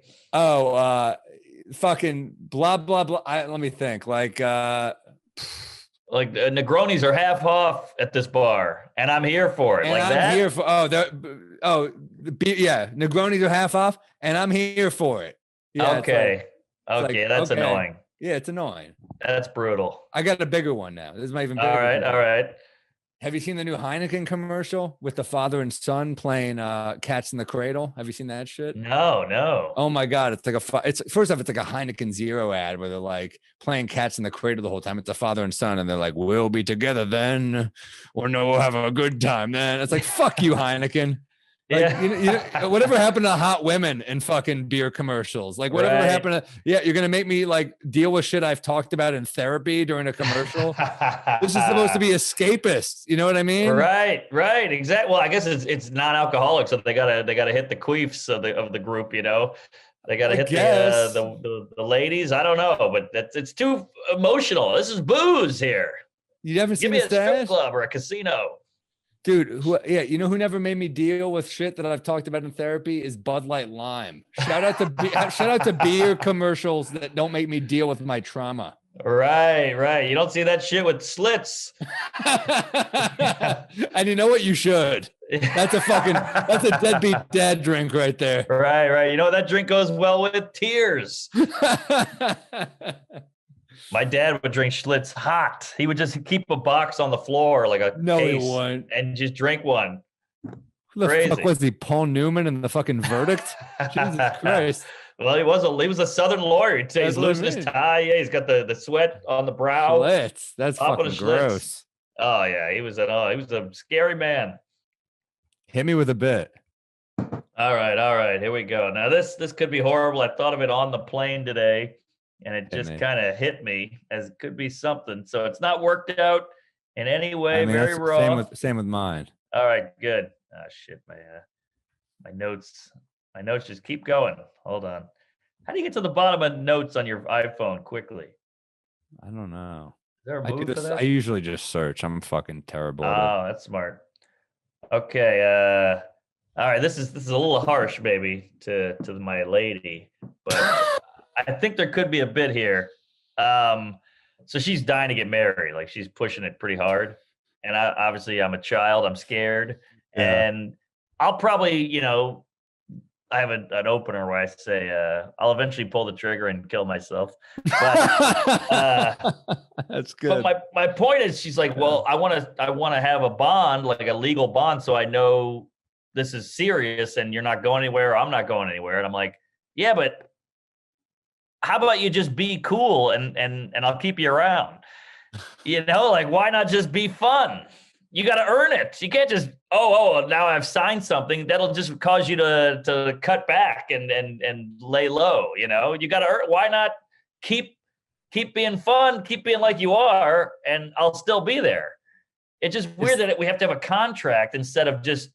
Fucking blah, blah, blah. Let me think. Like Negronis are half off at this bar, and I'm here for it. And like I'm that. Here for Negronis are half off, and I'm here for it. Yeah, okay, that's annoying. Yeah, it's annoying. That's brutal. I got a bigger one now. This is my even bigger. All right. Have you seen the new Heineken commercial with the father and son playing Cats in the Cradle? Have you seen that shit? No. Oh my God. It's like first off, it's like a Heineken Zero ad where they're like playing Cats in the Cradle the whole time. It's a father and son. And they're like, we'll be together then, or no, we'll have a good time then. It's like, fuck you, Heineken. Like, Yeah. whatever happened to hot women in fucking beer commercials? Like, whatever Right. happened to, you're going to make me like deal with shit I've talked about in therapy during a commercial. This is supposed to be escapist. You know what I mean? Right. Exactly. Well, I guess it's non-alcoholic, so they gotta hit the queefs of the group. They gotta hit the ladies. I don't know, but it's too emotional. This is booze here. You never seen Give me a strip stats? club or a casino. Dude, you know who never made me deal with shit that I've talked about in therapy is Bud Light Lime. Shout out to beer commercials that don't make me deal with my trauma. Right. You don't see that shit with Slits. And you know what? You should. That's a deadbeat dad drink right there. Right. You know that drink goes well with tears. My dad would drink Schlitz hot. He would just keep a box on the floor like a case he wouldn't. And just drink one. Who the fuck was he? Paul Newman in the fucking Verdict? Jesus Christ. Well, he was a Southern lawyer. He's losing his tie. Yeah, he's got the sweat on the brow. Schlitz. That's fucking gross. Oh yeah, he was a scary man. Hit me with a bit. All right. Here we go. Now this could be horrible. I thought of it on the plane today, and it just kind of hit me as it could be something. So it's not worked out in any way. Very raw. Same with mine. All right, good. Oh shit, my notes just keep going. Hold on. How do you get to the bottom of notes on your iPhone quickly? I don't know. Is there a move for that? I usually just search. I'm fucking terrible. Oh, that's smart. Okay. All right. This is a little harsh, maybe, to my lady, but I think there could be a bit here. So she's dying to get married. Like she's pushing it pretty hard, and I'm a child. I'm scared, and I'll probably, I have an opener where I say I'll eventually pull the trigger and kill myself. But, that's good. But my point is, she's like, well, I want to have a bond, like a legal bond, so I know this is serious and you're not going anywhere, or I'm not going anywhere. And I'm like, yeah, but how about you just be cool and I'll keep you around? Like why not just be fun? You got to earn it. You can't just, now I've signed something that'll just cause you to cut back and lay low. You got to earn. Why not keep being fun, keep being like you are, and I'll still be there. It's just weird that we have to have a contract instead of just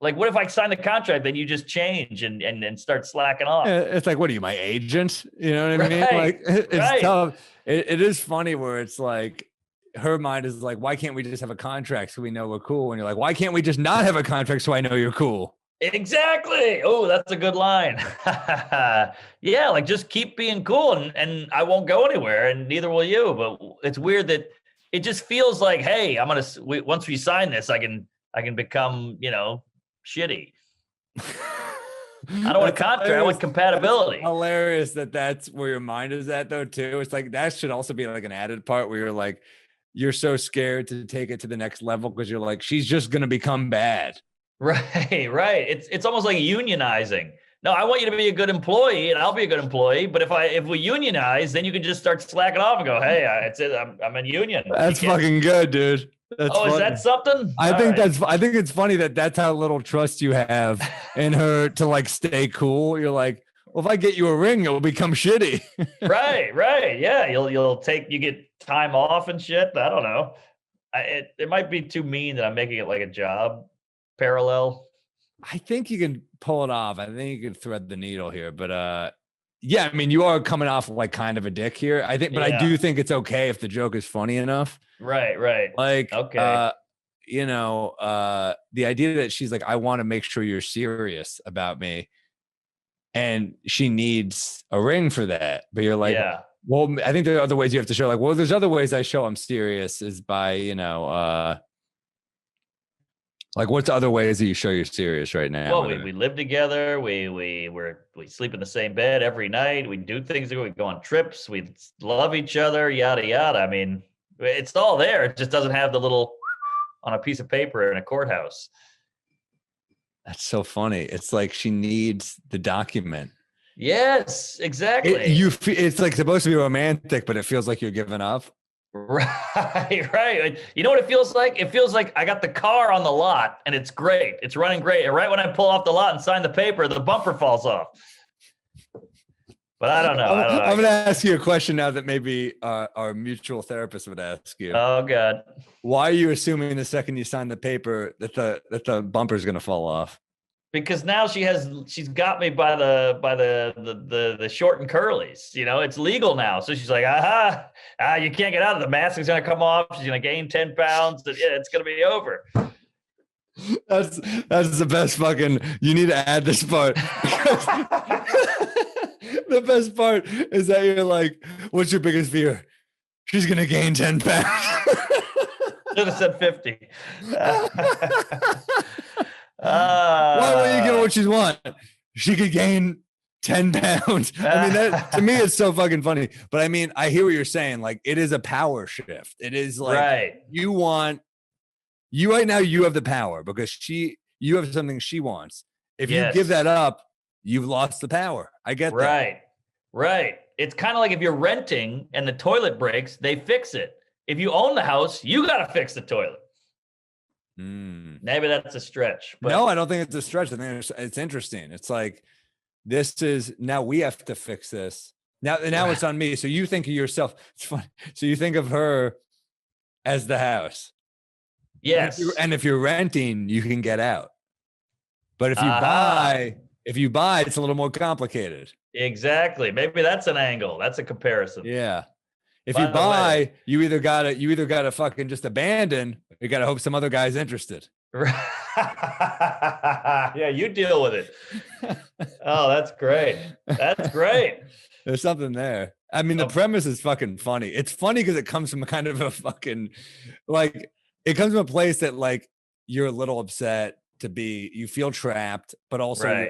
like, what if I sign the contract, then you just change and start slacking off? It's like, what are you, my agent? You know what I mean? Like it's tough. It is funny where it's like, her mind is like, why can't we just have a contract so we know we're cool? And you're like, why can't we just not have a contract so I know you're cool? Exactly. Oh, that's a good line. Yeah, like just keep being cool and I won't go anywhere and neither will you. But it's weird that it just feels like, hey, once we sign this, I can become, shitty. I don't want a contract. I want compatibility. Hilarious that's where your mind is at though too. It's like that should also be like an added part where you're like, you're so scared to take it to the next level because you're like, she's just going to become bad. Right. It's almost like unionizing. No, I want you to be a good employee and I'll be a good employee. But if we unionize, then you can just start slacking off and go, hey, I'm in union. That's fucking good, dude. That's funny. Is that something? I think it's funny that's how little trust you have in her to like stay cool. You're like, well, if I get you a ring, it'll become shitty. Right. Yeah. You get time off and shit. I don't know. It might be too mean that I'm making it like a job parallel. I think you can pull it off. I think you can thread the needle here, but yeah, I mean, you are coming off like kind of a dick here. I think, but I do think it's okay if the joke is funny enough. Right. Like, okay. The idea that she's like, I want to make sure you're serious about me. And she needs a ring for that. But you're like, well, I think there are other ways you have to show, like, well, there's other ways I show I'm serious is by, like what's other ways that you show you're serious right now? Well, we live together. We sleep in the same bed every night. We do things. We go on trips. We love each other, yada, yada. I mean, it's all there. It just doesn't have the little on a piece of paper in a courthouse. That's so funny. It's like she needs the document. Yes, exactly. It's like supposed to be romantic, but it feels like you're giving up. Right, right. You know what it feels like? It feels like I got the car on the lot and it's great. It's running great. And right when I pull off the lot and sign the paper, the bumper falls off. But I don't know. I'm going to ask you a question now that maybe our mutual therapist would ask you. Oh God. Why are you assuming the second you sign the paper that the bumper is going to fall off? Because now she's got me by the short and curlies. You know, it's legal now. So she's like, you can't get out of the mask is gonna come off. She's gonna gain 10 pounds. And, yeah, it's gonna be over. That's the best fucking. You need to add this part. The best part is that you're like, what's your biggest fear? She's gonna gain 10 pounds. Should have said 50. Why won't you give her what she wants? She could gain 10 pounds. I mean, that, to me, it's so fucking funny. But I mean, I hear what you're saying. Like, it is a power shift. It is like, right. You right now, you have the power because you have something she wants. If you give that up, you've lost the power. I get that. Right. Right. It's kind of like if you're renting and the toilet breaks, they fix it. If you own the house, you got to fix the toilet. Maybe that's a stretch. But no, I don't think it's a stretch. I think it's interesting. It's like, this is now we have to fix this. Now it's on me. So you think of yourself. It's funny. So you think of her as the house. Yes. And if you're renting, you can get out. But if you buy, it's a little more complicated. Exactly. Maybe that's an angle. That's a comparison. Yeah. If you buy, you either gotta fucking just abandon, or you gotta hope some other guy's interested. Yeah, you deal with it. Oh, that's great. That's great. There's something there. I mean, the premise is fucking funny. It's funny because it comes from kind of a fucking, like, it comes from a place that, like, you're a little upset you feel trapped, but also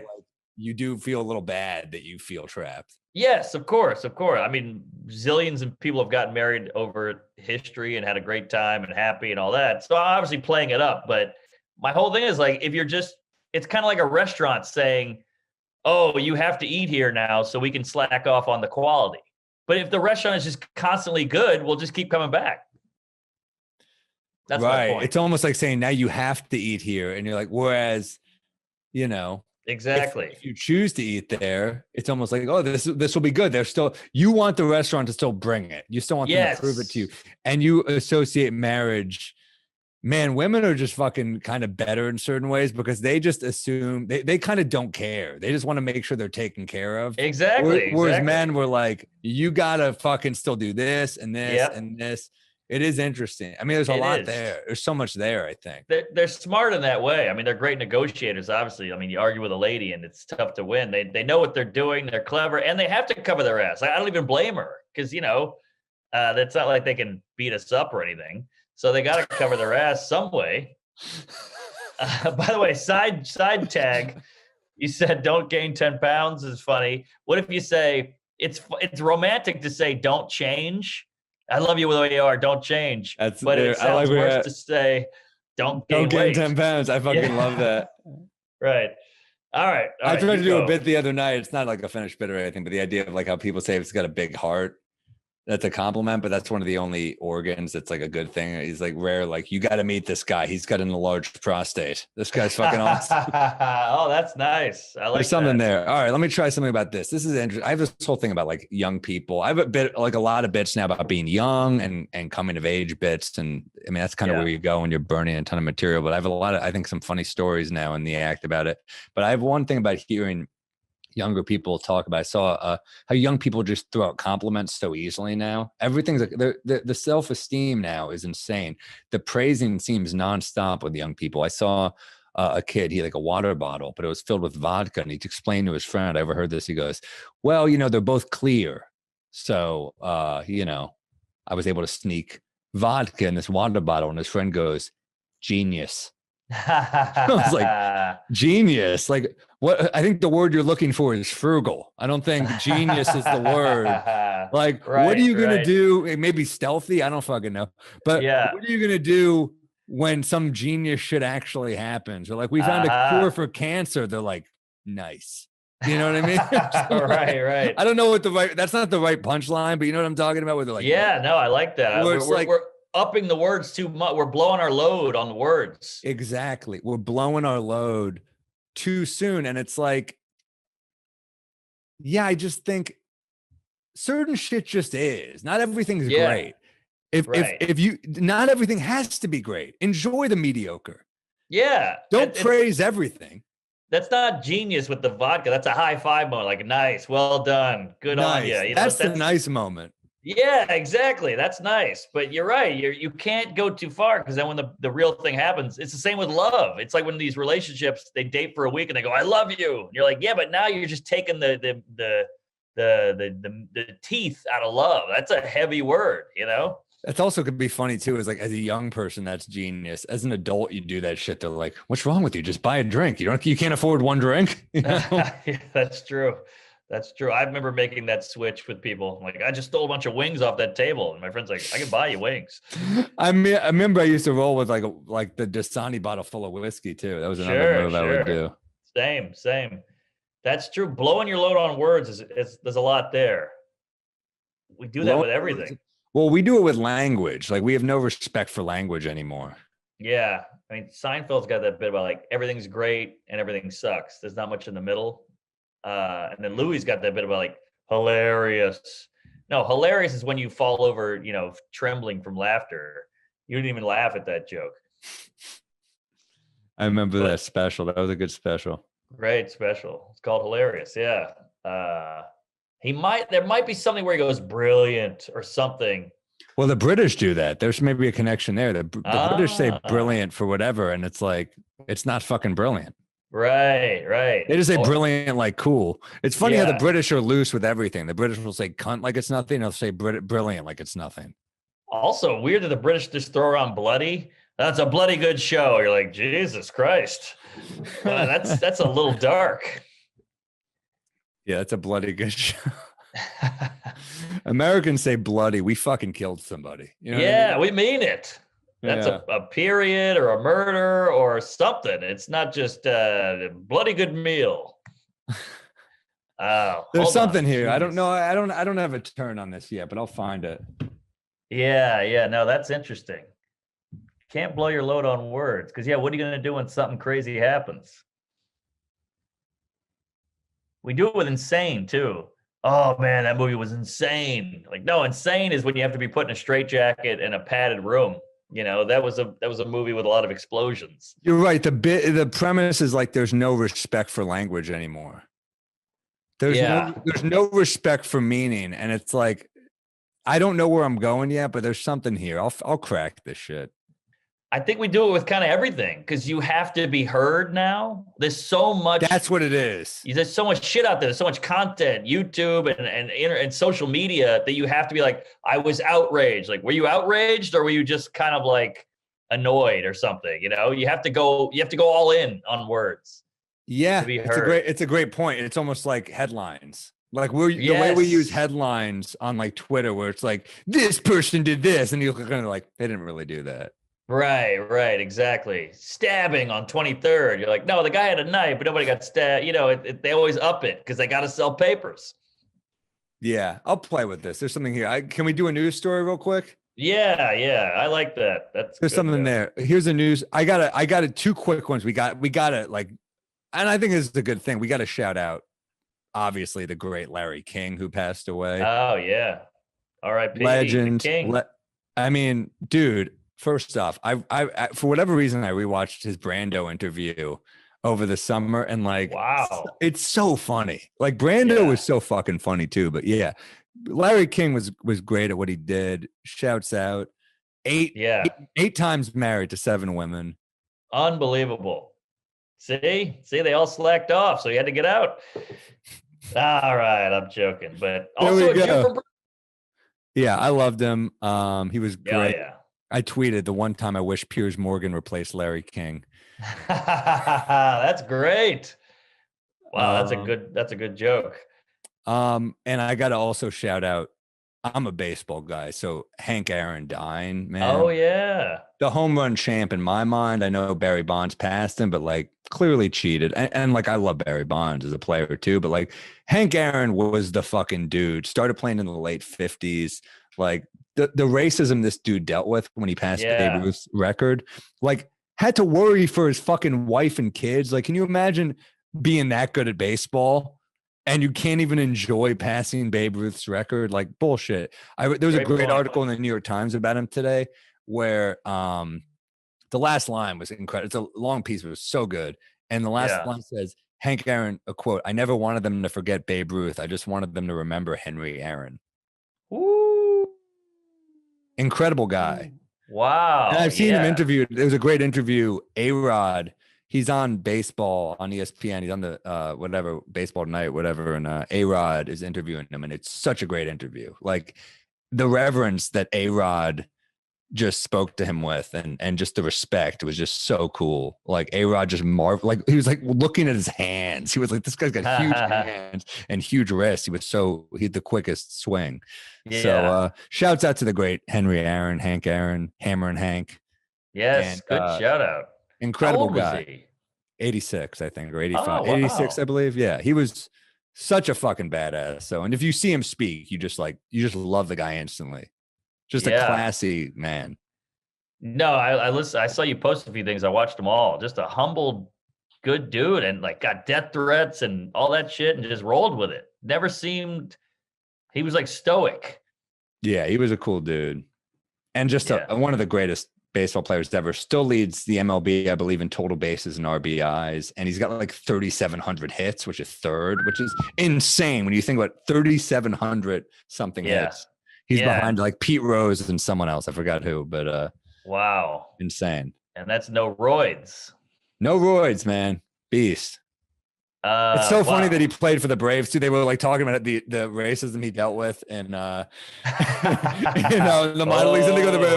you do feel a little bad that you feel trapped. Yes, of course, of course. I mean, zillions of people have gotten married over history and had a great time and happy and all that. So I'm obviously playing it up, but my whole thing is like, if you're just, it's kind of like a restaurant saying, oh, you have to eat here now so we can slack off on the quality. But if the restaurant is just constantly good, we'll just keep coming back. That's my point. It's almost like saying now you have to eat here. And you're like, whereas, you know, exactly. If you choose to eat there, it's almost like, oh, this will be good. You want the restaurant to still bring it. You still want them to prove it to you. And you associate marriage. Man, women are just fucking kind of better in certain ways because they just assume they kind of don't care. They just want to make sure they're taken care of. Exactly. Whereas men were like, you gotta fucking still do this and this and this. It is interesting. I mean, there's a lot there. There's so much there, I think. They're smart in that way. I mean, they're great negotiators, obviously. I mean, you argue with a lady and it's tough to win. They know what they're doing. They're clever and they have to cover their ass. I don't even blame her because, you know, that's not like they can beat us up or anything. So they got to cover their ass some way. By the way, side tag, you said don't gain 10 pounds is funny. What if you say, it's romantic to say don't change? I love you the way you are. Don't change. But it sounds worse to say, don't gain 10 pounds. I fucking love that. Right. All right. I tried to do a bit the other night. It's not like a finished bit or anything, but the idea of like how people say it's got a big heart. That's a compliment, but that's one of the only organs that's like a good thing. He's like rare. Like, you got to meet this guy. He's got an enlarged prostate. This guy's fucking awesome. Oh, that's nice. I like There's something there. All right, let me try something about this. This is interesting. I have this whole thing about like young people. I have a lot of bits now about being young and coming of age bits. And I mean, that's kind of where you go when you're burning a ton of material. But I have a lot of, I think, some funny stories now in the act about it. But I have one thing about hearing younger people talk about. I saw how young people just throw out compliments so easily now. Everything's like the self-esteem now is insane. The praising seems nonstop with young people. I saw a kid, he had like a water bottle, but it was filled with vodka, and he'd explain to his friend, I overheard this, he goes, well, you know, they're both clear. So, you know, I was able to sneak vodka in this water bottle, and his friend goes, genius. I was like, genius. Like, what? I think the word you're looking for is frugal. I don't think genius is the word. Like, what are you going to do? Maybe stealthy. I don't fucking know. But what are you going to do when some genius shit actually happens? Or like, we found a cure for cancer. They're like, nice. You know what I mean? Right. I don't know what that's not the right punchline, but you know what I'm talking about? Where they're like, yeah, no, I like that. We're upping the words too much. We're blowing our load on the words. Exactly. We're blowing our load too soon. And it's like, yeah, I just think certain shit just is. Not everything's great. If you, not everything has to be great. Enjoy the mediocre. Yeah. Don't praise everything. That's not genius with the vodka. That's a high five moment. Like, nice, well done, good on you. You that's the nice moment. Yeah, exactly. That's nice. But you're right. You can't go too far, because then when the real thing happens, it's the same with love. It's like when these relationships, they date for a week and they go, "I love you." And you're like, yeah, but now you're just taking the teeth out of love. That's a heavy word, you know? That's also could be funny too, is like, as a young person, that's genius. As an adult, you do that shit. They're like, what's wrong with you? Just buy a drink. You can't afford one drink. You know? Yeah, that's true. That's true. I remember making that switch with people. Like, I just stole a bunch of wings off that table. And my friend's like, I can buy you wings. I remember I used to roll with like the Dasani bottle full of whiskey too. That was another move I would do. Same. That's true. Blowing your load on words is there's a lot there. We do that with everything. Well, we do it with language. Like, we have no respect for language anymore. Yeah. I mean, Seinfeld's got that bit about like everything's great and everything sucks. There's not much in the middle. And then Louis got that bit about like hilarious. No, hilarious is when you fall over, trembling from laughter. You didn't even laugh at that joke. I remember that special. That was a good special. Great special. It's called Hilarious. Yeah. There might be something where he goes brilliant or something. Well, the British do that. There's maybe a connection there. The British say brilliant for whatever, and it's like, it's not fucking brilliant. Right. They just say brilliant like cool. It's funny how the British are loose with everything. The British will say cunt like it's nothing. They'll say brilliant like it's nothing. Also, weird that the British just throw around bloody. That's a bloody good show. You're like, Jesus Christ. That's a little dark. Yeah, that's a bloody good show. Americans say bloody. We fucking killed somebody. You know what I mean? We mean it. That's a period or a murder or something. It's not just a bloody good meal. There's something here. Jeez. I don't know. I don't have a turn on this yet, but I'll find it. Yeah. No, that's interesting. Can't blow your load on words, because what are you going to do when something crazy happens? We do it with insane too. Oh man, that movie was insane. Like, no, insane is when you have to be put in a straitjacket in a padded room. That was a movie with a lot of explosions. You're right. The premise is like, there's no respect for language anymore. There's no respect for meaning, and it's like, I don't know where I'm going yet, but there's something here. I'll crack this shit. I think we do it with kind of everything, because you have to be heard now. There's so much. That's what it is. There's so much shit out there. There's so much content, YouTube and social media, that you have to be like, I was outraged. Like, were you outraged, or were you just kind of like annoyed or something? You have to go all in on words. Yeah, it's a great point. It's almost like headlines. Like, the way we use headlines on like Twitter, where it's like, this person did this, and you're kind of like, they didn't really do that. Right, exactly. Stabbing on 23rd. You're like, no, the guy had a knife, but nobody got stabbed. They always up it because they got to sell papers. Yeah, I'll play with this. There's something here. Can we do a news story real quick? Yeah, I like that. There's something there. Here's a news. I got it. Two quick ones. We got it. Like, and I think this is a good thing. We got to shout out, obviously, the great Larry King, who passed away. Oh yeah, R.I.P. Legend. King. I mean, dude. First off, I for whatever reason, I rewatched his Brando interview over the summer, and like, wow, it's so funny. Like, Brando was so fucking funny too. But yeah, Larry King was great at what he did. Shouts out. Eight times married to 7 women. Unbelievable. See, they all slacked off, so he had to get out. All right, I'm joking, but also a Jew from. Yeah, I loved him. He was great. Yeah. I tweeted the one time I wish Piers Morgan replaced Larry King. That's great. Wow, that's a good joke. And I got to also shout out I'm a baseball guy. So Hank Aaron dying, man. Oh yeah. The home run champ in my mind. I know Barry Bonds passed him, but like clearly cheated. And like I love Barry Bonds as a player too, but like Hank Aaron was the fucking dude. Started playing in the late 50s. Like the racism this dude dealt with when he passed Babe Ruth's record, like had to worry for his fucking wife and kids. Like, can you imagine being that good at baseball and you can't even enjoy passing Babe Ruth's record? Like bullshit. There was a great article in the New York Times about him today where the last line was incredible. It's a long piece, but it was so good. And the last line says, Hank Aaron, a quote, "I never wanted them to forget Babe Ruth. I just wanted them to remember Henry Aaron." Ooh. Incredible guy. Wow. And I've seen him interviewed. There was a great interview. A-Rod, he's on baseball on ESPN. He's on the whatever, Baseball Tonight, whatever. And A-Rod is interviewing him. And it's such a great interview. Like the reverence that A-Rod just spoke to him with and just the respect was just so cool. Like A-Rod just marveled. Like he was like looking at his hands. He was like, this guy's got huge hands and huge wrists. He had the quickest swing. Yeah. So shouts out to the great Henry Aaron, Hank Aaron, Hammer and Hank. Yes, good shout out. Incredible guy. Was he? 86, I think, or 85. Oh, wow. 86, I believe. Yeah. He was such a fucking badass. So, and if you see him speak, you just love the guy instantly. Just a classy man. No, I saw you post a few things. I watched them all. Just a humble, good dude, and like got death threats and all that shit, and just rolled with it. Never seemed. He was like stoic. Yeah, he was a cool dude, and just one of the greatest baseball players ever. Still leads the MLB, I believe, in total bases and RBIs, and he's got like 3,700 hits, which is third, which is insane when you think about 3,700 something hits. He's behind like Pete Rose and someone else. I forgot who, but wow, insane. And that's no roids. No roids, man. Beast. It's so funny that he played for the Braves too. They were like talking about the racism he dealt with and the minor leagues, and they go to the Braves.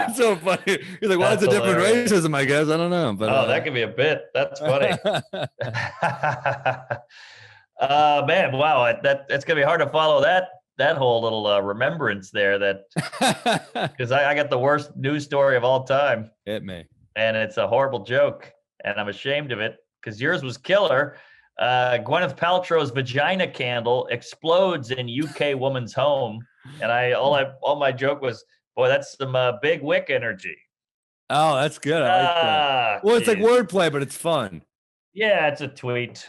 It's so funny. He's like, well, it's a different racism, I guess. I don't know. But that could be a bit. That's funny. Man, wow, that's gonna be hard to follow that whole little remembrance there. That because I got the worst news story of all time. Hit me. And it's a horrible joke, and I'm ashamed of it because yours was killer. Gwyneth Paltrow's vagina candle explodes in UK woman's home, and all my joke was, boy, that's some big wick energy. Oh, that's good. I like that. Well, it's like wordplay, but it's fun. Yeah, it's a tweet.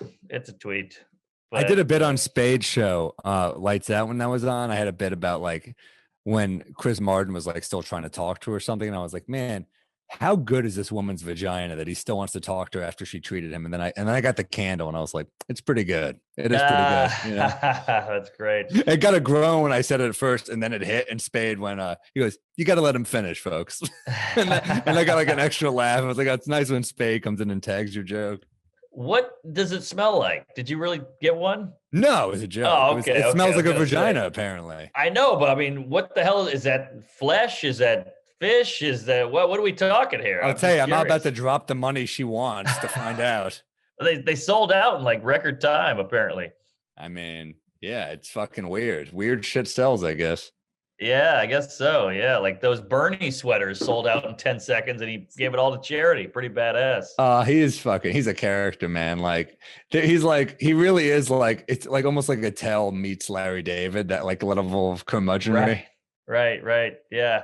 But I did a bit on Spade's show, Lights Out, when that was on. I had a bit about like when Chris Martin was like still trying to talk to her or something. And I was like, man, how good is this woman's vagina that he still wants to talk to her after she treated him? And then I got the candle and I was like, it's pretty good. It is pretty good. You know? That's great. It got a groan when I said it at first, and then it hit, and Spade went, he goes, you got to let him finish, folks. and I got like an extra laugh. I was like, oh, it's nice when Spade comes in and tags your joke. What does it smell like? Did you really get one? No, it was a joke. Oh, okay. It smells like a vagina, apparently. I know, but I mean, what the hell is that? Flesh? Is that fish? Is that what are we talking here? I'll tell you, I'm not about to drop the money she wants to find out. They sold out in like record time, apparently. I mean, yeah, it's fucking weird. Weird shit sells, I guess. Yeah, I guess so. Yeah, like those Bernie sweaters sold out in 10 seconds and he gave it all to charity. Pretty badass. He's a character, man. Like he really is like, it's like almost like Attell meets Larry David, that like level of curmudgeonry. Right. Yeah.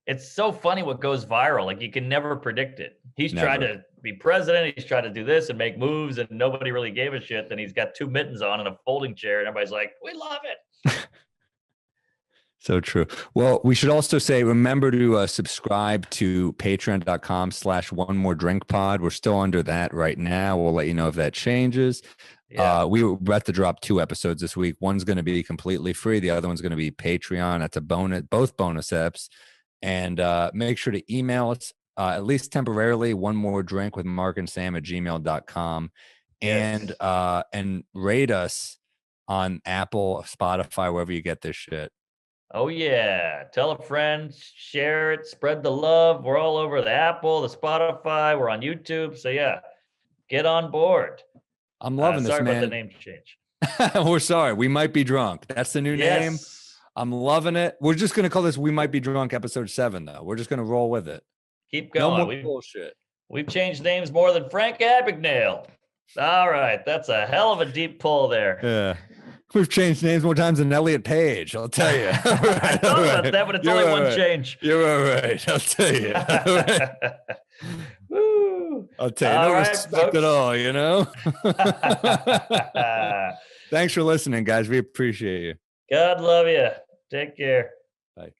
It's so funny what goes viral. Like you can never predict it. He's tried to be president. He's tried to do this and make moves and nobody really gave a shit. Then he's got two mittens on and a folding chair and everybody's like, we love it. So true. Well, we should also say, remember to subscribe to patreon.com/onemore-drink-pod. We're still under that right now. We'll let you know if that changes. Yeah. We were about to drop 2 episodes this week. One's going to be completely free. The other one's going to be Patreon. That's a bonus, both bonus eps. And make sure to email us, at least temporarily, onemore-drink-with-markandsam@gmail.com. Yes. And rate us on Apple, Spotify, wherever you get this shit. Oh, yeah. Tell a friend, share it, spread the love. We're all over the Apple, the Spotify. We're on YouTube. So, yeah, get on board. I'm loving this, man. Sorry about the name change. We're sorry. We might be drunk. That's the new name. I'm loving it. We're just going to call this We Might Be Drunk episode 7, though. We're just going to roll with it. Keep going. No more bullshit. We've changed names more than Frank Abagnale. All right. That's a hell of a deep pull there. Yeah. We've changed names more times than Elliot Page, I'll tell you. I thought about that, but it's only one change. You're all right. I'll tell you. Woo. I'll tell you. No respect at all, you know? Thanks for listening, guys. We appreciate you. God love you. Take care. Bye.